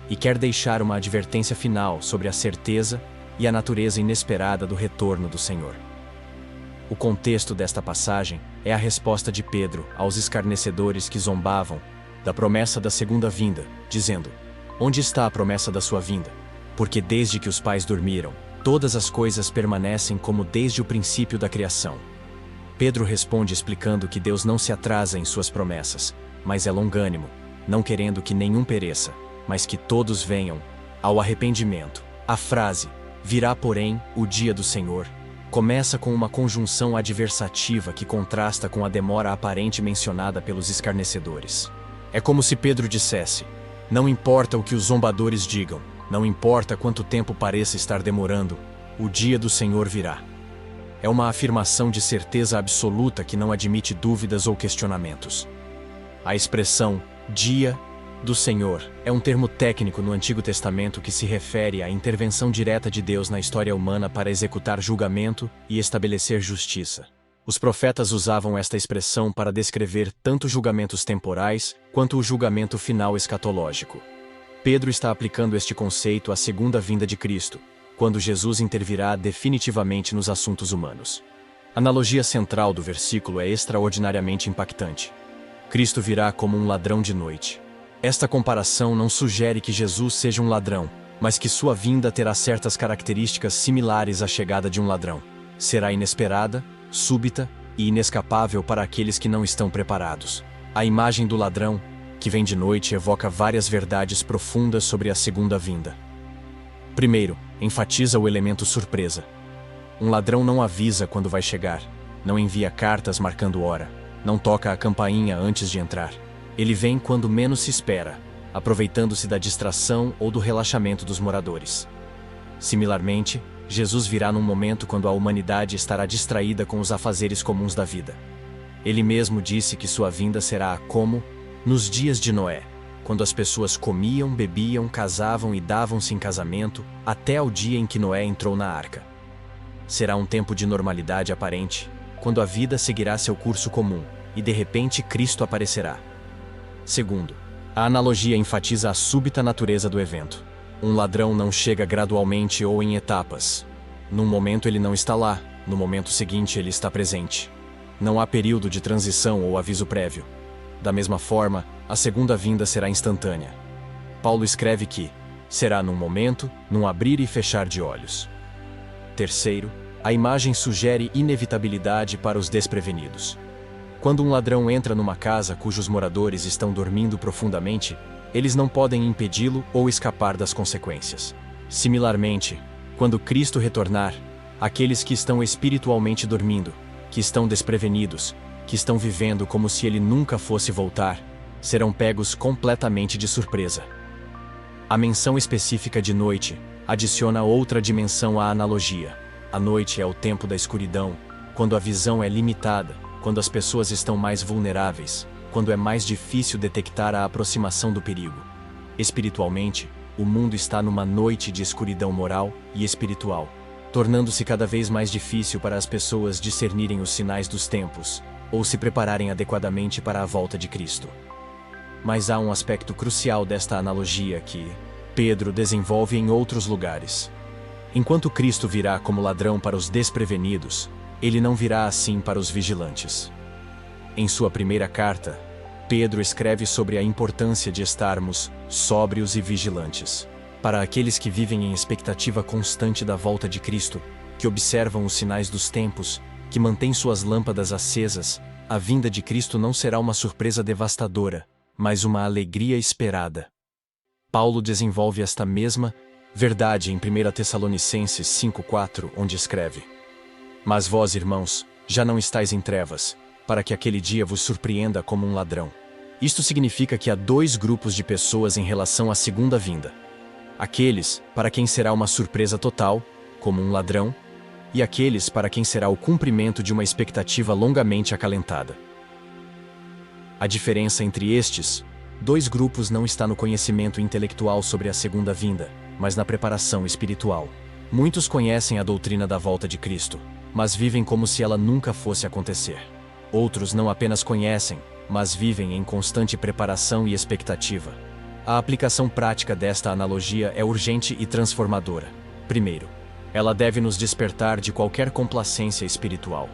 e quer deixar uma advertência final sobre a certeza e a natureza inesperada do retorno do Senhor. O contexto desta passagem é a resposta de Pedro aos escarnecedores que zombavam da promessa da segunda vinda, dizendo: onde está a promessa da sua vinda? Porque desde que os pais dormiram, todas as coisas permanecem como desde o princípio da criação. Pedro responde explicando que Deus não se atrasa em suas promessas, mas é longânimo, não querendo que nenhum pereça, mas que todos venham ao arrependimento. A frase, virá porém o dia do Senhor, começa com uma conjunção adversativa que contrasta com a demora aparente mencionada pelos escarnecedores. É como se Pedro dissesse: não importa o que os zombadores digam, não importa quanto tempo pareça estar demorando, o dia do Senhor virá. É uma afirmação de certeza absoluta que não admite dúvidas ou questionamentos. A expressão dia do Senhor é um termo técnico no Antigo Testamento que se refere à intervenção direta de Deus na história humana para executar julgamento e estabelecer justiça. Os profetas usavam esta expressão para descrever tanto julgamentos temporais quanto o julgamento final escatológico. Pedro está aplicando este conceito à segunda vinda de Cristo, quando Jesus intervirá definitivamente nos assuntos humanos. A analogia central do versículo é extraordinariamente impactante. Cristo virá como um ladrão de noite. Esta comparação não sugere que Jesus seja um ladrão, mas que sua vinda terá certas características similares à chegada de um ladrão. Será inesperada, súbita e inescapável para aqueles que não estão preparados. A imagem do ladrão, que vem de noite, evoca várias verdades profundas sobre a segunda vinda. Primeiro, enfatiza o elemento surpresa. Um ladrão não avisa quando vai chegar, não envia cartas marcando hora, não toca a campainha antes de entrar. Ele vem quando menos se espera, aproveitando-se da distração ou do relaxamento dos moradores. Similarmente, Jesus virá num momento quando a humanidade estará distraída com os afazeres comuns da vida. Ele mesmo disse que sua vinda será como nos dias de Noé, quando as pessoas comiam, bebiam, casavam e davam-se em casamento, até ao dia em que Noé entrou na arca. Será um tempo de normalidade aparente, quando a vida seguirá seu curso comum, e de repente Cristo aparecerá. Segundo, a analogia enfatiza a súbita natureza do evento. Um ladrão não chega gradualmente ou em etapas. Num momento ele não está lá, no momento seguinte ele está presente. Não há período de transição ou aviso prévio. Da mesma forma, a segunda vinda será instantânea. Paulo escreve que será num momento, num abrir e fechar de olhos. Terceiro, a imagem sugere inevitabilidade para os desprevenidos. Quando um ladrão entra numa casa cujos moradores estão dormindo profundamente, eles não podem impedi-lo ou escapar das consequências. Similarmente, quando Cristo retornar, aqueles que estão espiritualmente dormindo, que estão desprevenidos, que estão vivendo como se ele nunca fosse voltar, serão pegos completamente de surpresa. A menção específica de noite adiciona outra dimensão à analogia. A noite é o tempo da escuridão, quando a visão é limitada, quando as pessoas estão mais vulneráveis, quando é mais difícil detectar a aproximação do perigo. Espiritualmente, o mundo está numa noite de escuridão moral e espiritual, tornando-se cada vez mais difícil para as pessoas discernirem os sinais dos tempos, ou se prepararem adequadamente para a volta de Cristo. Mas há um aspecto crucial desta analogia que Pedro desenvolve em outros lugares. Enquanto Cristo virá como ladrão para os desprevenidos, ele não virá assim para os vigilantes. Em sua primeira carta, Pedro escreve sobre a importância de estarmos sóbrios e vigilantes. Para aqueles que vivem em expectativa constante da volta de Cristo, que observam os sinais dos tempos, que mantêm suas lâmpadas acesas, a vinda de Cristo não será uma surpresa devastadora, mas uma alegria esperada. Paulo desenvolve esta mesma verdade em 1 Tessalonicenses 5,4, onde escreve: Mas vós, irmãos, já não estáis em trevas, para que aquele dia vos surpreenda como um ladrão. Isto significa que há dois grupos de pessoas em relação à segunda vinda. Aqueles para quem será uma surpresa total, como um ladrão, e aqueles para quem será o cumprimento de uma expectativa longamente acalentada. A diferença entre estes dois grupos não está no conhecimento intelectual sobre a segunda vinda, mas na preparação espiritual. Muitos conhecem a doutrina da volta de Cristo, mas vivem como se ela nunca fosse acontecer. Outros não apenas conhecem, mas vivem em constante preparação e expectativa. A aplicação prática desta analogia é urgente e transformadora. Primeiro, ela deve nos despertar de qualquer complacência espiritual.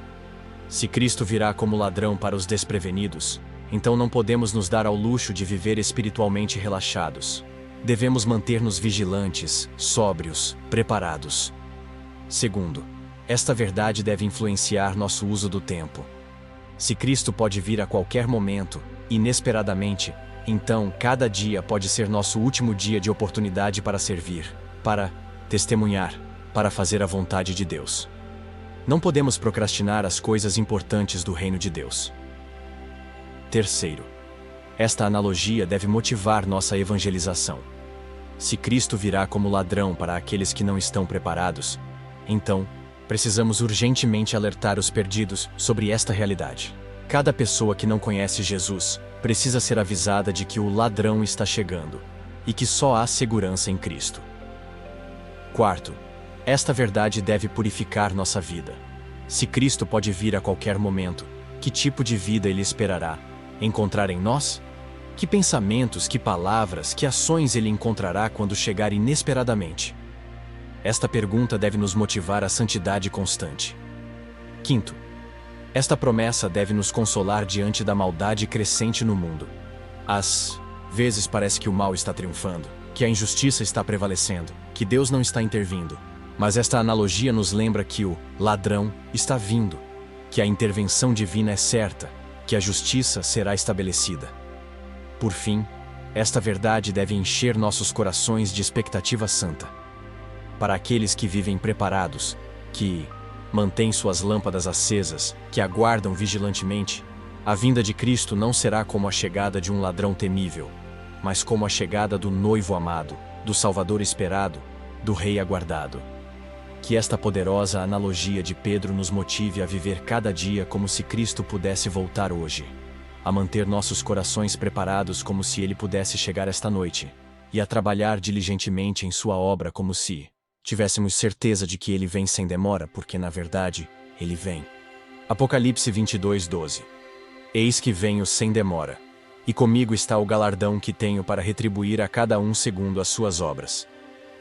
Se Cristo virá como ladrão para os desprevenidos, então não podemos nos dar ao luxo de viver espiritualmente relaxados. Devemos manter-nos vigilantes, sóbrios, preparados. Segundo, esta verdade deve influenciar nosso uso do tempo. Se Cristo pode vir a qualquer momento, inesperadamente, então cada dia pode ser nosso último dia de oportunidade para servir, para testemunhar, para fazer a vontade de Deus. Não podemos procrastinar as coisas importantes do reino de Deus. Terceiro, esta analogia deve motivar nossa evangelização. Se Cristo virá como ladrão para aqueles que não estão preparados, então precisamos urgentemente alertar os perdidos sobre esta realidade. Cada pessoa que não conhece Jesus precisa ser avisada de que o ladrão está chegando e que só há segurança em Cristo. Quarto, esta verdade deve purificar nossa vida. Se Cristo pode vir a qualquer momento, que tipo de vida Ele esperará encontrar em nós? Que pensamentos, que palavras, que ações Ele encontrará quando chegar inesperadamente? Esta pergunta deve nos motivar à santidade constante. Quinto, esta promessa deve nos consolar diante da maldade crescente no mundo. As Vezes parece que o mal está triunfando, que a injustiça está prevalecendo, que Deus não está intervindo. Mas esta analogia nos lembra que o ladrão está vindo, que a intervenção divina é certa, que a justiça será estabelecida. Por fim, esta verdade deve encher nossos corações de expectativa santa. Para aqueles que vivem preparados, que mantêm suas lâmpadas acesas, que aguardam vigilantemente, a vinda de Cristo não será como a chegada de um ladrão temível, mas como a chegada do noivo amado, do Salvador esperado, do Rei aguardado. Que esta poderosa analogia de Pedro nos motive a viver cada dia como se Cristo pudesse voltar hoje, a manter nossos corações preparados como se Ele pudesse chegar esta noite, e a trabalhar diligentemente em sua obra como se tivéssemos certeza de que Ele vem sem demora, porque na verdade, Ele vem. Apocalipse 22:12. Eis que venho sem demora, e comigo está o galardão que tenho para retribuir a cada um segundo as suas obras.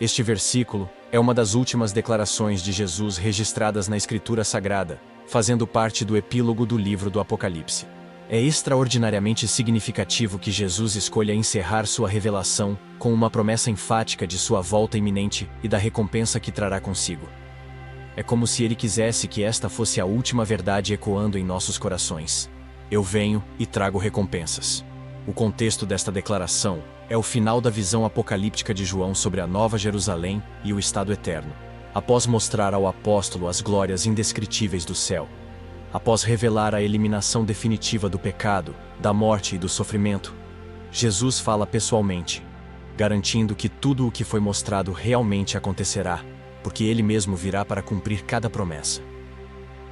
Este versículo é uma das últimas declarações de Jesus registradas na Escritura Sagrada, fazendo parte do epílogo do livro do Apocalipse. É extraordinariamente significativo que Jesus escolha encerrar sua revelação com uma promessa enfática de sua volta iminente e da recompensa que trará consigo. É como se ele quisesse que esta fosse a última verdade ecoando em nossos corações. Eu venho e trago recompensas. O contexto desta declaração é o final da visão apocalíptica de João sobre a Nova Jerusalém e o estado eterno. Após mostrar ao apóstolo as glórias indescritíveis do céu, após revelar a eliminação definitiva do pecado, da morte e do sofrimento, Jesus fala pessoalmente, garantindo que tudo o que foi mostrado realmente acontecerá, porque Ele mesmo virá para cumprir cada promessa.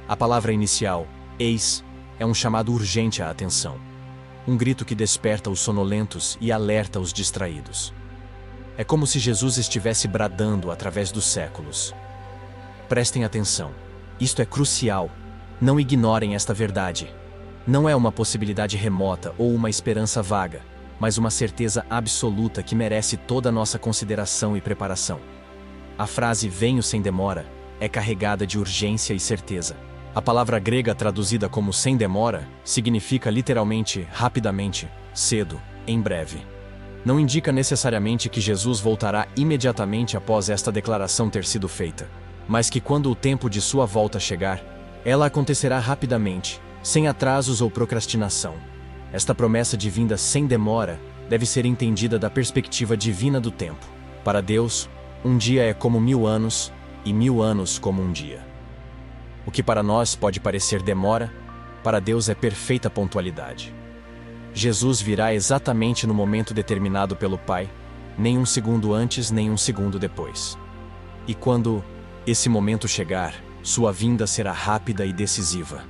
A palavra inicial, eis, é um chamado urgente à atenção. Um grito que desperta os sonolentos e alerta os distraídos. É como se Jesus estivesse bradando através dos séculos. Prestem atenção. Isto é crucial. Não ignorem esta verdade. Não é uma possibilidade remota ou uma esperança vaga, mas uma certeza absoluta que merece toda a nossa consideração e preparação. A frase "venho sem demora" é carregada de urgência e certeza. A palavra grega traduzida como "sem demora" significa literalmente rapidamente, cedo, em breve. Não indica necessariamente que Jesus voltará imediatamente após esta declaração ter sido feita, mas que quando o tempo de sua volta chegar, ela acontecerá rapidamente, sem atrasos ou procrastinação. Esta promessa de vinda sem demora deve ser entendida da perspectiva divina do tempo. Para Deus, um dia é como 1000 anos, e 1000 anos como um dia. O que para nós pode parecer demora, para Deus é perfeita pontualidade. Jesus virá exatamente no momento determinado pelo Pai, nem um segundo antes, nem um segundo depois. E quando esse momento chegar, sua vinda será rápida e decisiva.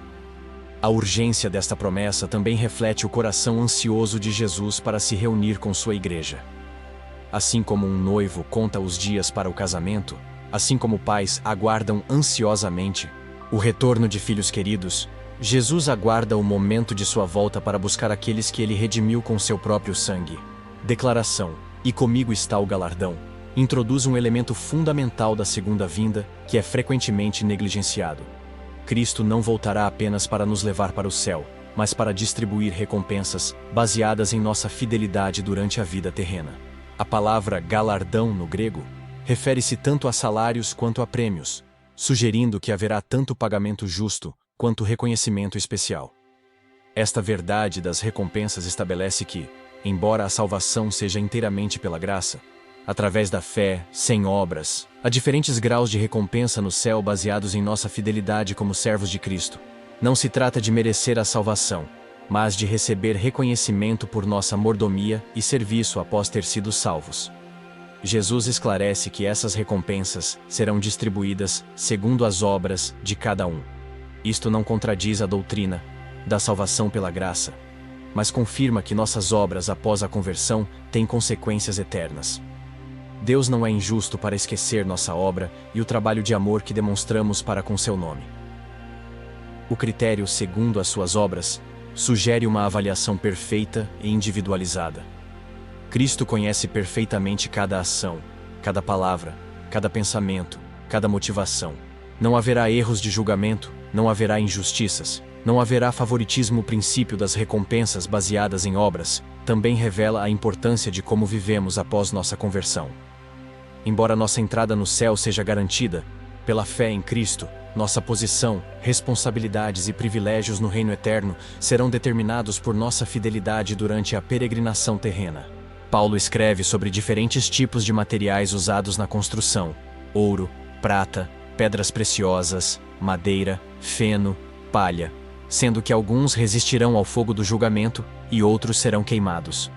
A urgência desta promessa também reflete o coração ansioso de Jesus para se reunir com sua igreja. Assim como um noivo conta os dias para o casamento, assim como pais aguardam ansiosamente o retorno de filhos queridos, Jesus aguarda o momento de sua volta para buscar aqueles que ele redimiu com seu próprio sangue. Declaração, "E comigo está o galardão", introduz um elemento fundamental da segunda vinda que é frequentemente negligenciado. Cristo não voltará apenas para nos levar para o céu, mas para distribuir recompensas baseadas em nossa fidelidade durante a vida terrena. A palavra galardão no grego refere-se tanto a salários quanto a prêmios, sugerindo que haverá tanto pagamento justo quanto reconhecimento especial. Esta verdade das recompensas estabelece que, embora a salvação seja inteiramente pela graça, através da fé, sem obras, há diferentes graus de recompensa no céu baseados em nossa fidelidade como servos de Cristo. Não se trata de merecer a salvação, mas de receber reconhecimento por nossa mordomia e serviço após ter sido salvos. Jesus esclarece que essas recompensas serão distribuídas segundo as obras de cada um. Isto não contradiz a doutrina da salvação pela graça, mas confirma que nossas obras após a conversão têm consequências eternas. Deus não é injusto para esquecer nossa obra e o trabalho de amor que demonstramos para com seu nome. O critério segundo as suas obras sugere uma avaliação perfeita e individualizada. Cristo conhece perfeitamente cada ação, cada palavra, cada pensamento, cada motivação. Não haverá erros de julgamento, não haverá injustiças, Não haverá favoritismo. O princípio das recompensas baseadas em obras também revela a importância de como vivemos após nossa conversão. Embora nossa entrada no céu seja garantida pela fé em Cristo, nossa posição, responsabilidades e privilégios no reino eterno serão determinados por nossa fidelidade durante a peregrinação terrena. Paulo escreve sobre diferentes tipos de materiais usados na construção: ouro, prata, pedras preciosas, madeira, feno, palha, sendo que alguns resistirão ao fogo do julgamento e outros serão queimados.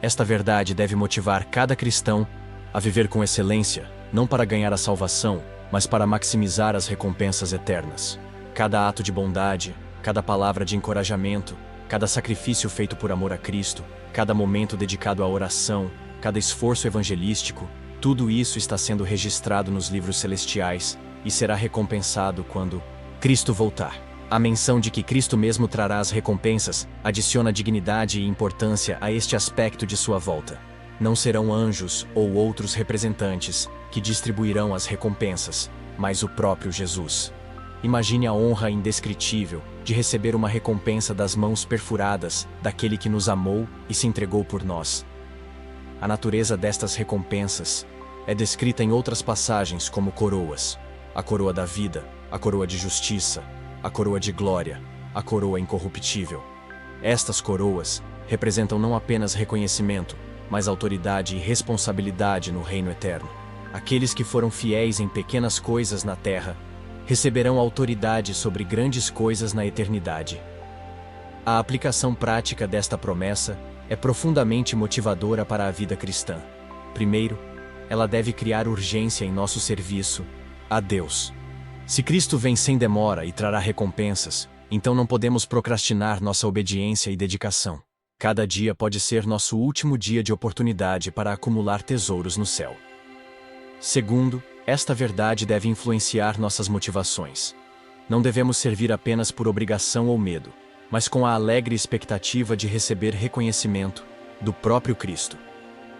Esta verdade deve motivar cada cristão a viver com excelência, não para ganhar a salvação, mas para maximizar as recompensas eternas. Cada ato de bondade, cada palavra de encorajamento, cada sacrifício feito por amor a Cristo, cada momento dedicado à oração, cada esforço evangelístico, tudo isso está sendo registrado nos livros celestiais e será recompensado quando Cristo voltar. A menção de que Cristo mesmo trará as recompensas adiciona dignidade e importância a este aspecto de sua volta. Não serão anjos ou outros representantes que distribuirão as recompensas, mas o próprio Jesus. Imagine a honra indescritível de receber uma recompensa das mãos perfuradas daquele que nos amou e se entregou por nós. A natureza destas recompensas é descrita em outras passagens como coroas: a coroa da vida, a coroa de justiça, a coroa de glória, a coroa incorruptível. Estas coroas representam não apenas reconhecimento, mas autoridade e responsabilidade no reino eterno. Aqueles que foram fiéis em pequenas coisas na terra receberão autoridade sobre grandes coisas na eternidade. A aplicação prática desta promessa é profundamente motivadora para a vida cristã. Primeiro, ela deve criar urgência em nosso serviço a Deus. Se Cristo vem sem demora e trará recompensas, então não podemos procrastinar nossa obediência e dedicação. Cada dia pode ser nosso último dia de oportunidade para acumular tesouros no céu. Segundo, esta verdade deve influenciar nossas motivações. Não devemos servir apenas por obrigação ou medo, mas com a alegre expectativa de receber reconhecimento do próprio Cristo.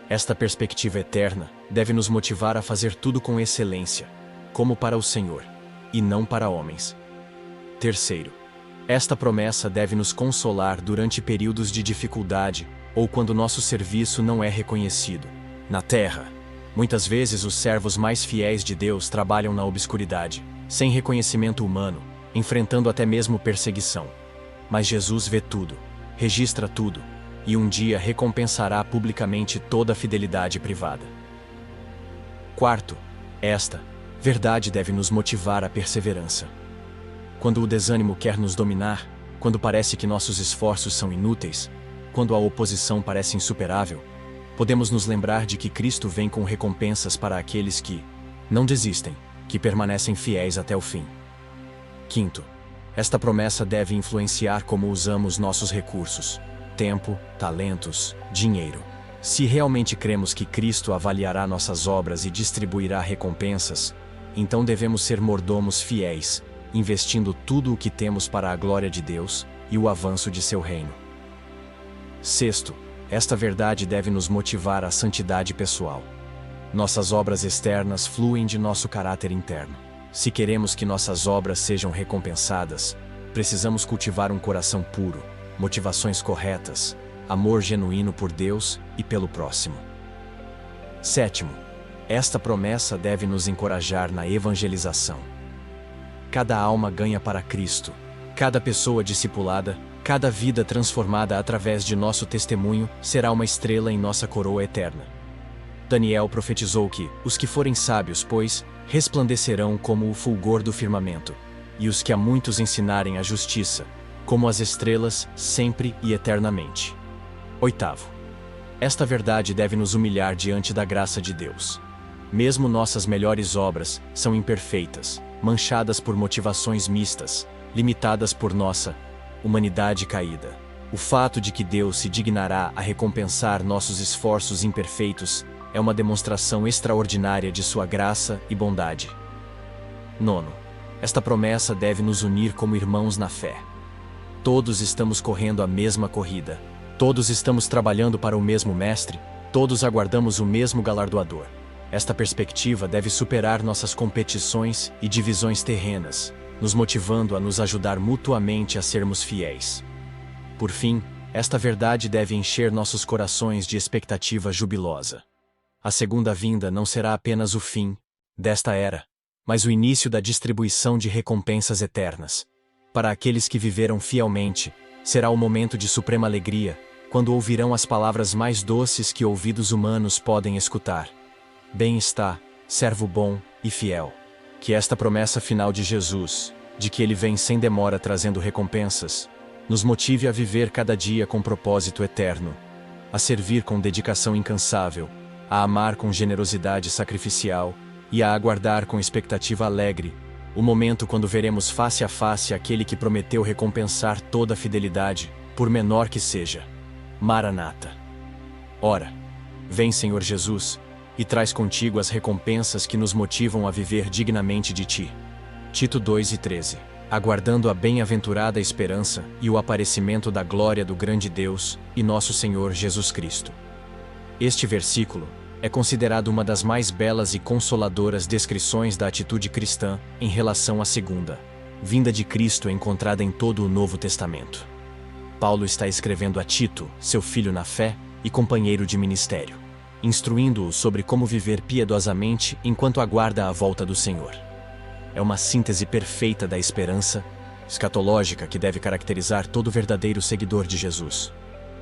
Esta perspectiva eterna deve nos motivar a fazer tudo com excelência, como para o Senhor, e não para homens. Terceiro, esta promessa deve nos consolar durante períodos de dificuldade ou quando nosso serviço não é reconhecido. Na terra, muitas vezes os servos mais fiéis de Deus trabalham na obscuridade, sem reconhecimento humano, enfrentando até mesmo perseguição. Mas Jesus vê tudo, registra tudo, e um dia recompensará publicamente toda a fidelidade privada. Quarto, esta verdade deve nos motivar à perseverança. Quando o desânimo quer nos dominar, quando parece que nossos esforços são inúteis, quando a oposição parece insuperável, podemos nos lembrar de que Cristo vem com recompensas para aqueles que não desistem, que permanecem fiéis até o fim. Quinto, esta promessa deve influenciar como usamos nossos recursos: tempo, talentos, dinheiro. Se realmente cremos que Cristo avaliará nossas obras e distribuirá recompensas, então devemos ser mordomos fiéis, investindo tudo o que temos para a glória de Deus e o avanço de seu reino. Sexto, esta verdade deve nos motivar à santidade pessoal. Nossas obras externas fluem de nosso caráter interno. Se queremos que nossas obras sejam recompensadas, precisamos cultivar um coração puro, motivações corretas, amor genuíno por Deus e pelo próximo. Sétimo, esta promessa deve nos encorajar na evangelização. Cada alma ganha para Cristo, cada pessoa discipulada, cada vida transformada através de nosso testemunho será uma estrela em nossa coroa eterna. Daniel profetizou que os que forem sábios, pois, resplandecerão como o fulgor do firmamento, e os que a muitos ensinarem a justiça, como as estrelas, sempre e eternamente. Oitavo, esta verdade deve nos humilhar diante da graça de Deus. Mesmo nossas melhores obras são imperfeitas, manchadas por motivações mistas, limitadas por nossa humanidade caída. O fato de que Deus se dignará a recompensar nossos esforços imperfeitos é uma demonstração extraordinária de sua graça e bondade. Nono, esta promessa deve nos unir como irmãos na fé. Todos estamos correndo a mesma corrida. Todos estamos trabalhando para o mesmo mestre. Todos aguardamos o mesmo galardoador. Esta perspectiva deve superar nossas competições e divisões terrenas, nos motivando a nos ajudar mutuamente a sermos fiéis. Por fim, esta verdade deve encher nossos corações de expectativa jubilosa. A segunda vinda não será apenas o fim desta era, mas o início da distribuição de recompensas eternas. Para aqueles que viveram fielmente, será o momento de suprema alegria, quando ouvirão as palavras mais doces que ouvidos humanos podem escutar. Bem está, servo bom e fiel. Que esta promessa final de Jesus, de que ele vem sem demora trazendo recompensas, nos motive a viver cada dia com propósito eterno, a servir com dedicação incansável, a amar com generosidade sacrificial e a aguardar com expectativa alegre o momento quando veremos face a face aquele que prometeu recompensar toda a fidelidade, por menor que seja. Maranata. Ora, vem, Senhor Jesus, e traz contigo as recompensas que nos motivam a viver dignamente de ti. Tito 2:13. Aguardando a bem-aventurada esperança e o aparecimento da glória do grande Deus e nosso Senhor Jesus Cristo. Este versículo é considerado uma das mais belas e consoladoras descrições da atitude cristã em relação à segunda vinda de Cristo encontrada em todo o Novo Testamento. Paulo está escrevendo a Tito, seu filho na fé e companheiro de ministério, instruindo-o sobre como viver piedosamente enquanto aguarda a volta do Senhor. É uma síntese perfeita da esperança escatológica que deve caracterizar todo verdadeiro seguidor de Jesus.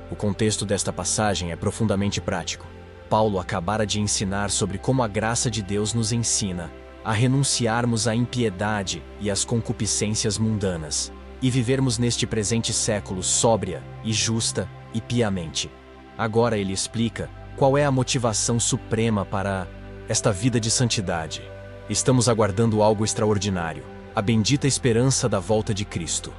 O contexto desta passagem é profundamente prático. Paulo acabara de ensinar sobre como a graça de Deus nos ensina a renunciarmos à impiedade e às concupiscências mundanas, e vivermos neste presente século sóbria e justa e piamente. Agora ele explica qual é a motivação suprema para esta vida de santidade. Estamos aguardando algo extraordinário, a bendita esperança da volta de Cristo.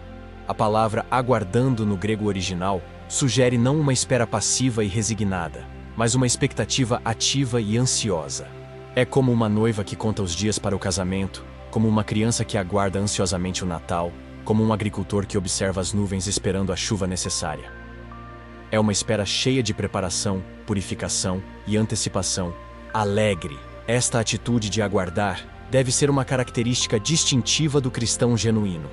A palavra aguardando no grego original sugere não uma espera passiva e resignada, mas uma expectativa ativa e ansiosa. É como uma noiva que conta os dias para o casamento, como uma criança que aguarda ansiosamente o Natal, como um agricultor que observa as nuvens esperando a chuva necessária. É uma espera cheia de preparação, purificação e antecipação, alegre. Esta atitude de aguardar deve ser uma característica distintiva do cristão genuíno.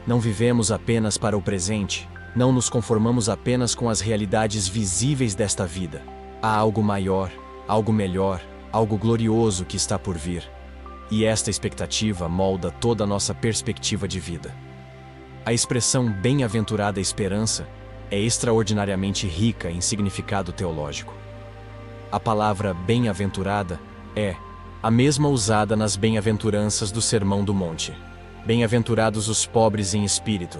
Não vivemos apenas para o presente, não nos conformamos apenas com as realidades visíveis desta vida. Há algo maior, algo melhor, algo glorioso que está por vir. E esta expectativa molda toda a nossa perspectiva de vida. A expressão bem-aventurada esperança é extraordinariamente rica em significado teológico. A palavra bem-aventurada é a mesma usada nas bem-aventuranças do Sermão do Monte. Bem-aventurados os pobres em espírito,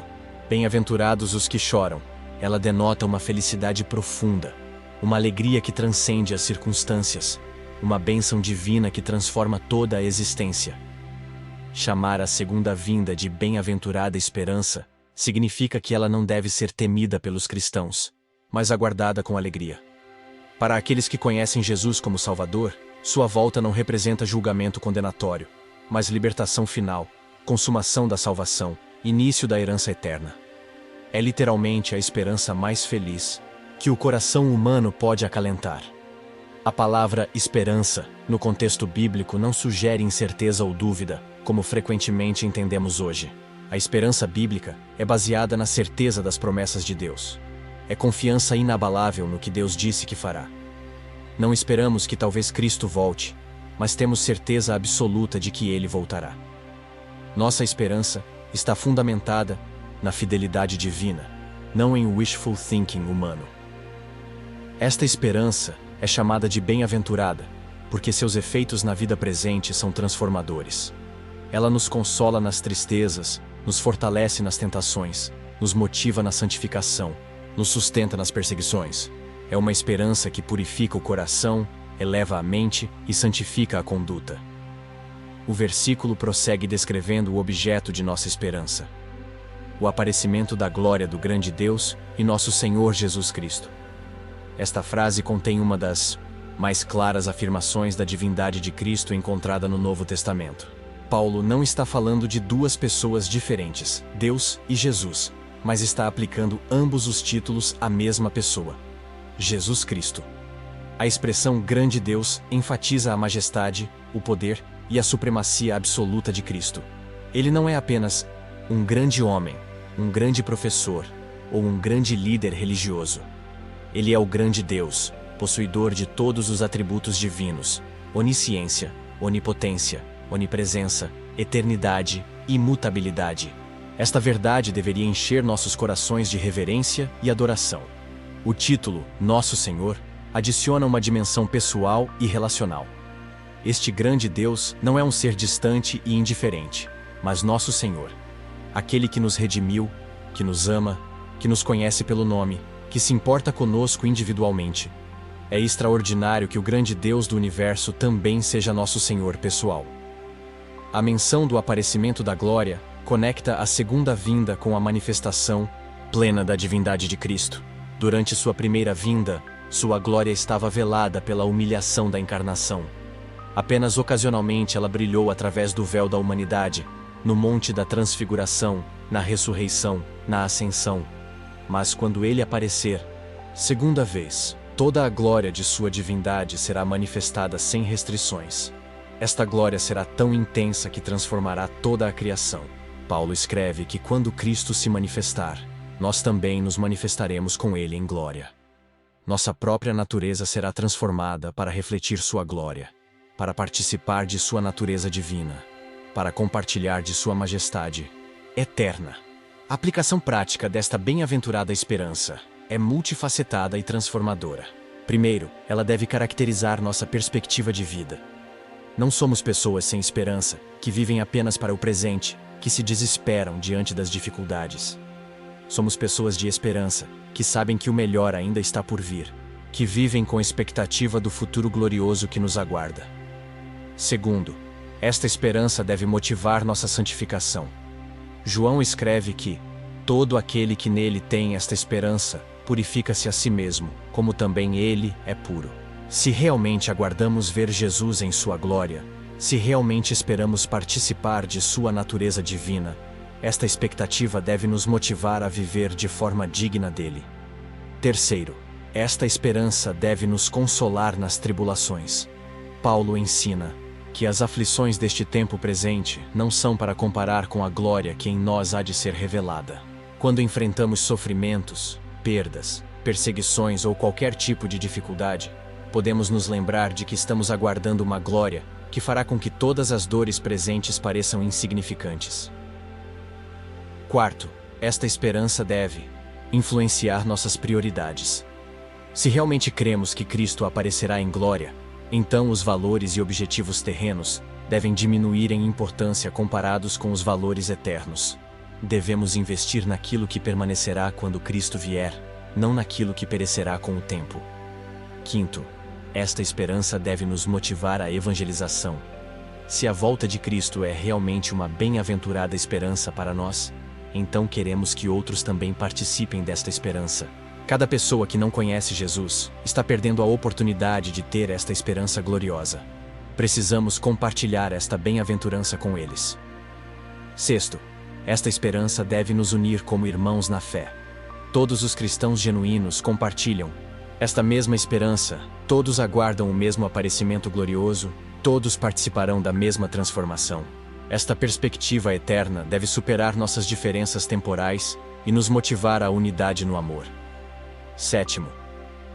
bem-aventurados os que choram. Ela denota uma felicidade profunda, uma alegria que transcende as circunstâncias, uma bênção divina que transforma toda a existência. Chamar a segunda vinda de bem-aventurada esperança significa que ela não deve ser temida pelos cristãos, mas aguardada com alegria. Para aqueles que conhecem Jesus como Salvador, sua volta não representa julgamento condenatório, mas libertação final, consumação da salvação, início da herança eterna. É literalmente a esperança mais feliz que o coração humano pode acalentar. A palavra esperança, no contexto bíblico, não sugere incerteza ou dúvida, como frequentemente entendemos hoje. A esperança bíblica é baseada na certeza das promessas de Deus. É confiança inabalável no que Deus disse que fará. Não esperamos que talvez Cristo volte, mas temos certeza absoluta de que Ele voltará. Nossa esperança está fundamentada na fidelidade divina, não em wishful thinking humano. Esta esperança é chamada de bem-aventurada, porque seus efeitos na vida presente são transformadores. Ela nos consola nas tristezas, nos fortalece nas tentações, nos motiva na santificação, nos sustenta nas perseguições. É uma esperança que purifica o coração, eleva a mente e santifica a conduta. O versículo prossegue descrevendo o objeto de nossa esperança: o aparecimento da glória do grande Deus e nosso Senhor Jesus Cristo. Esta frase contém uma das mais claras afirmações da divindade de Cristo encontrada no Novo Testamento. Paulo não está falando de duas pessoas diferentes, Deus e Jesus, mas está aplicando ambos os títulos à mesma pessoa, Jesus Cristo. A expressão grande Deus enfatiza a majestade, o poder e a supremacia absoluta de Cristo. Ele não é apenas um grande homem, um grande professor ou um grande líder religioso. Ele é o grande Deus, possuidor de todos os atributos divinos: onisciência, onipotência, onipresença, eternidade, imutabilidade. Esta verdade deveria encher nossos corações de reverência e adoração. O título, Nosso Senhor, adiciona uma dimensão pessoal e relacional. Este grande Deus não é um ser distante e indiferente, mas nosso Senhor. Aquele que nos redimiu, que nos ama, que nos conhece pelo nome, que se importa conosco individualmente. É extraordinário que o grande Deus do universo também seja nosso Senhor pessoal. A menção do aparecimento da glória conecta a segunda vinda com a manifestação plena da divindade de Cristo. Durante sua primeira vinda, sua glória estava velada pela humilhação da encarnação. Apenas ocasionalmente ela brilhou através do véu da humanidade, no Monte da Transfiguração, na ressurreição, na ascensão. Mas quando ele aparecer, segunda vez, toda a glória de sua divindade será manifestada sem restrições. Esta glória será tão intensa que transformará toda a criação. Paulo escreve que quando Cristo se manifestar, nós também nos manifestaremos com ele em glória. Nossa própria natureza será transformada para refletir sua glória, para participar de sua natureza divina, para compartilhar de sua majestade eterna. A aplicação prática desta bem-aventurada esperança é multifacetada e transformadora. Primeiro, ela deve caracterizar nossa perspectiva de vida. Não somos pessoas sem esperança, que vivem apenas para o presente, que se desesperam diante das dificuldades. Somos pessoas de esperança, que sabem que o melhor ainda está por vir, que vivem com expectativa do futuro glorioso que nos aguarda. Segundo, esta esperança deve motivar nossa santificação. João escreve que todo aquele que nele tem esta esperança purifica-se a si mesmo, como também ele é puro. Se realmente aguardamos ver Jesus em sua glória, se realmente esperamos participar de sua natureza divina, esta expectativa deve nos motivar a viver de forma digna dele. Terceiro, esta esperança deve nos consolar nas tribulações. Paulo ensina que as aflições deste tempo presente não são para comparar com a glória que em nós há de ser revelada. Quando enfrentamos sofrimentos, perdas, perseguições ou qualquer tipo de dificuldade, podemos nos lembrar de que estamos aguardando uma glória que fará com que todas as dores presentes pareçam insignificantes. Quarto, esta esperança deve influenciar nossas prioridades. Se realmente cremos que Cristo aparecerá em glória, então os valores e objetivos terrenos devem diminuir em importância comparados com os valores eternos. Devemos investir naquilo que permanecerá quando Cristo vier, não naquilo que perecerá com o tempo. Quinto, esta esperança deve nos motivar à evangelização. Se a volta de Cristo é realmente uma bem-aventurada esperança para nós, então queremos que outros também participem desta esperança. Cada pessoa que não conhece Jesus está perdendo a oportunidade de ter esta esperança gloriosa. Precisamos compartilhar esta bem-aventurança com eles. Sexto, esta esperança deve nos unir como irmãos na fé. Todos os cristãos genuínos compartilham esta mesma esperança, todos aguardam o mesmo aparecimento glorioso, todos participarão da mesma transformação. Esta perspectiva eterna deve superar nossas diferenças temporais e nos motivar à unidade no amor. Sétimo,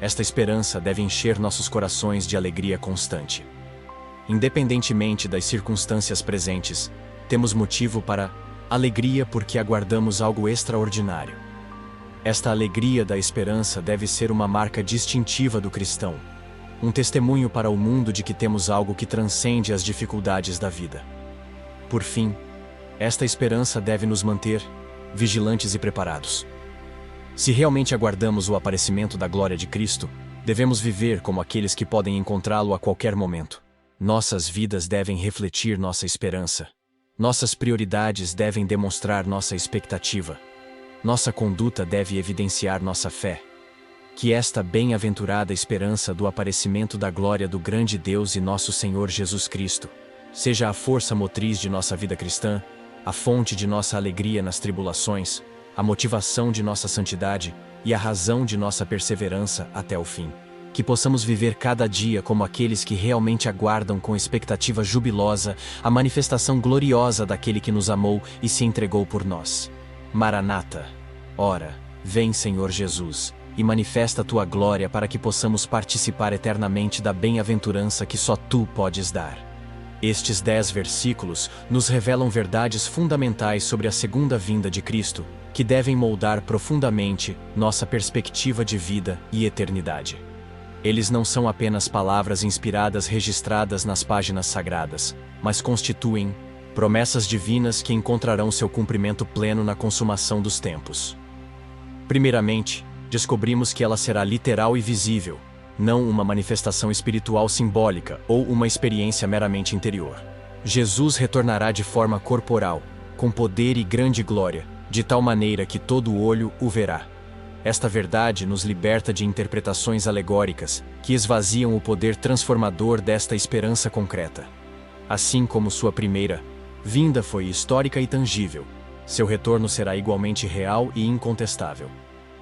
esta esperança deve encher nossos corações de alegria constante. Independentemente das circunstâncias presentes, temos motivo para alegria porque aguardamos algo extraordinário. Esta alegria da esperança deve ser uma marca distintiva do cristão, um testemunho para o mundo de que temos algo que transcende as dificuldades da vida. Por fim, esta esperança deve nos manter vigilantes e preparados. Se realmente aguardamos o aparecimento da glória de Cristo, devemos viver como aqueles que podem encontrá-lo a qualquer momento. Nossas vidas devem refletir nossa esperança. Nossas prioridades devem demonstrar nossa expectativa. Nossa conduta deve evidenciar nossa fé. Que esta bem-aventurada esperança do aparecimento da glória do grande Deus e nosso Senhor Jesus Cristo seja a força motriz de nossa vida cristã, a fonte de nossa alegria nas tribulações, a motivação de nossa santidade e a razão de nossa perseverança até o fim. que possamos viver cada dia como aqueles que realmente aguardam com expectativa jubilosa a manifestação gloriosa daquele que nos amou e se entregou por nós. Maranata. Ora, vem, Senhor Jesus, e manifesta a tua glória para que possamos participar eternamente da bem-aventurança que só tu podes dar. Estes 10 versículos nos revelam verdades fundamentais sobre a segunda vinda de Cristo, que devem moldar profundamente nossa perspectiva de vida e eternidade. Eles não são apenas palavras inspiradas registradas nas páginas sagradas, mas constituem promessas divinas que encontrarão seu cumprimento pleno na consumação dos tempos. Primeiramente, descobrimos que ela será literal e visível, não uma manifestação espiritual simbólica ou uma experiência meramente interior. Jesus retornará de forma corporal, com poder e grande glória, de tal maneira que todo olho o verá. Esta verdade nos liberta de interpretações alegóricas que esvaziam o poder transformador desta esperança concreta. Assim como sua primeira vinda foi histórica e tangível, seu retorno será igualmente real e incontestável.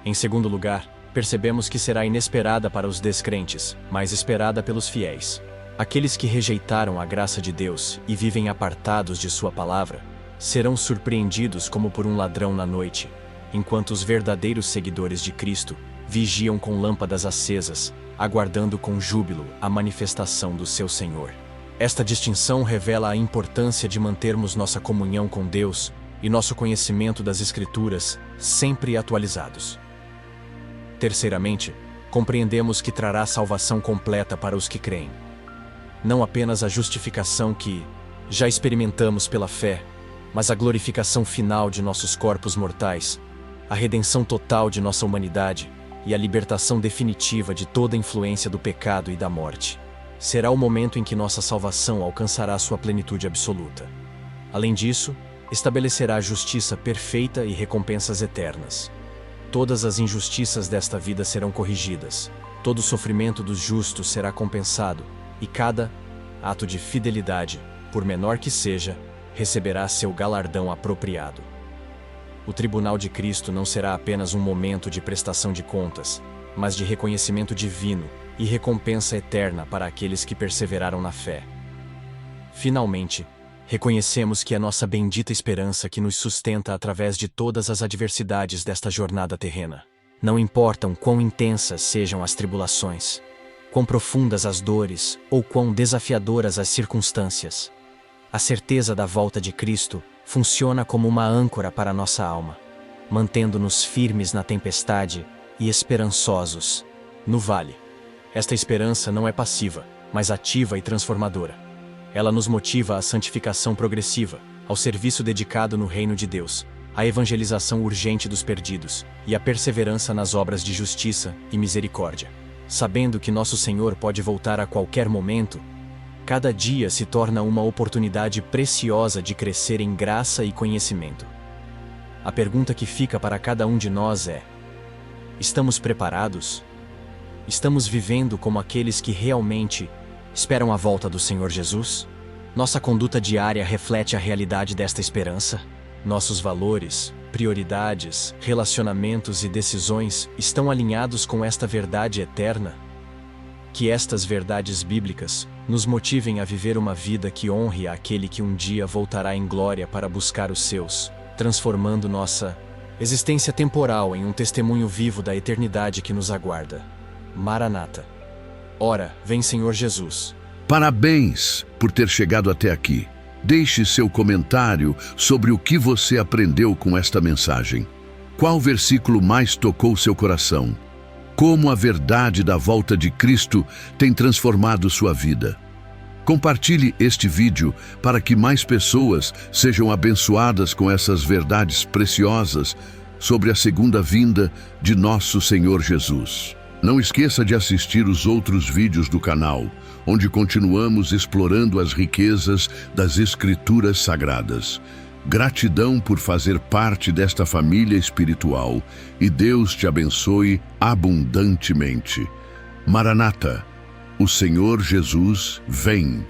Em segundo lugar, percebemos que será inesperada para os descrentes, mas esperada pelos fiéis. Aqueles que rejeitaram a graça de Deus e vivem apartados de sua palavra, serão surpreendidos como por um ladrão na noite, enquanto os verdadeiros seguidores de Cristo vigiam com lâmpadas acesas, aguardando com júbilo a manifestação do seu Senhor. Esta distinção revela a importância de mantermos nossa comunhão com Deus e nosso conhecimento das Escrituras sempre atualizados. Terceiramente, compreendemos que trará salvação completa para os que creem. Não apenas a justificação que já experimentamos pela fé, mas a glorificação final de nossos corpos mortais, a redenção total de nossa humanidade e a libertação definitiva de toda a influência do pecado e da morte. Será o momento em que nossa salvação alcançará sua plenitude absoluta. Além disso, estabelecerá justiça perfeita e recompensas eternas. Todas as injustiças desta vida serão corrigidas, todo o sofrimento dos justos será compensado, e cada ato de fidelidade, por menor que seja, receberá seu galardão apropriado. O tribunal de Cristo não será apenas um momento de prestação de contas, mas de reconhecimento divino e recompensa eterna para aqueles que perseveraram na fé. Finalmente, reconhecemos que é nossa bendita esperança que nos sustenta através de todas as adversidades desta jornada terrena. Não importam quão intensas sejam as tribulações, quão profundas as dores ou quão desafiadoras as circunstâncias. A certeza da volta de Cristo funciona como uma âncora para nossa alma, mantendo-nos firmes na tempestade e esperançosos no vale. Esta esperança não é passiva, mas ativa e transformadora. Ela nos motiva à santificação progressiva, ao serviço dedicado no reino de Deus, à evangelização urgente dos perdidos e à perseverança nas obras de justiça e misericórdia. Sabendo que nosso Senhor pode voltar a qualquer momento, cada dia se torna uma oportunidade preciosa de crescer em graça e conhecimento. A pergunta que fica para cada um de nós é: estamos preparados? Estamos vivendo como aqueles que realmente esperam a volta do Senhor Jesus? Nossa conduta diária reflete a realidade desta esperança? Nossos valores, prioridades, relacionamentos e decisões estão alinhados com esta verdade eterna? Que estas verdades bíblicas nos motivem a viver uma vida que honre aquele que um dia voltará em glória para buscar os seus, transformando nossa existência temporal em um testemunho vivo da eternidade que nos aguarda. Maranata. Ora, vem, Senhor Jesus. Parabéns por ter chegado até aqui. Deixe seu comentário sobre o que você aprendeu com esta mensagem. Qual versículo mais tocou seu coração? Como a verdade da volta de Cristo tem transformado sua vida? Compartilhe este vídeo para que mais pessoas sejam abençoadas com essas verdades preciosas sobre a segunda vinda de nosso Senhor Jesus. Não esqueça de assistir os outros vídeos do canal, onde continuamos explorando as riquezas das Escrituras Sagradas. Gratidão por fazer parte desta família espiritual e Deus te abençoe abundantemente. Maranata, o Senhor Jesus vem.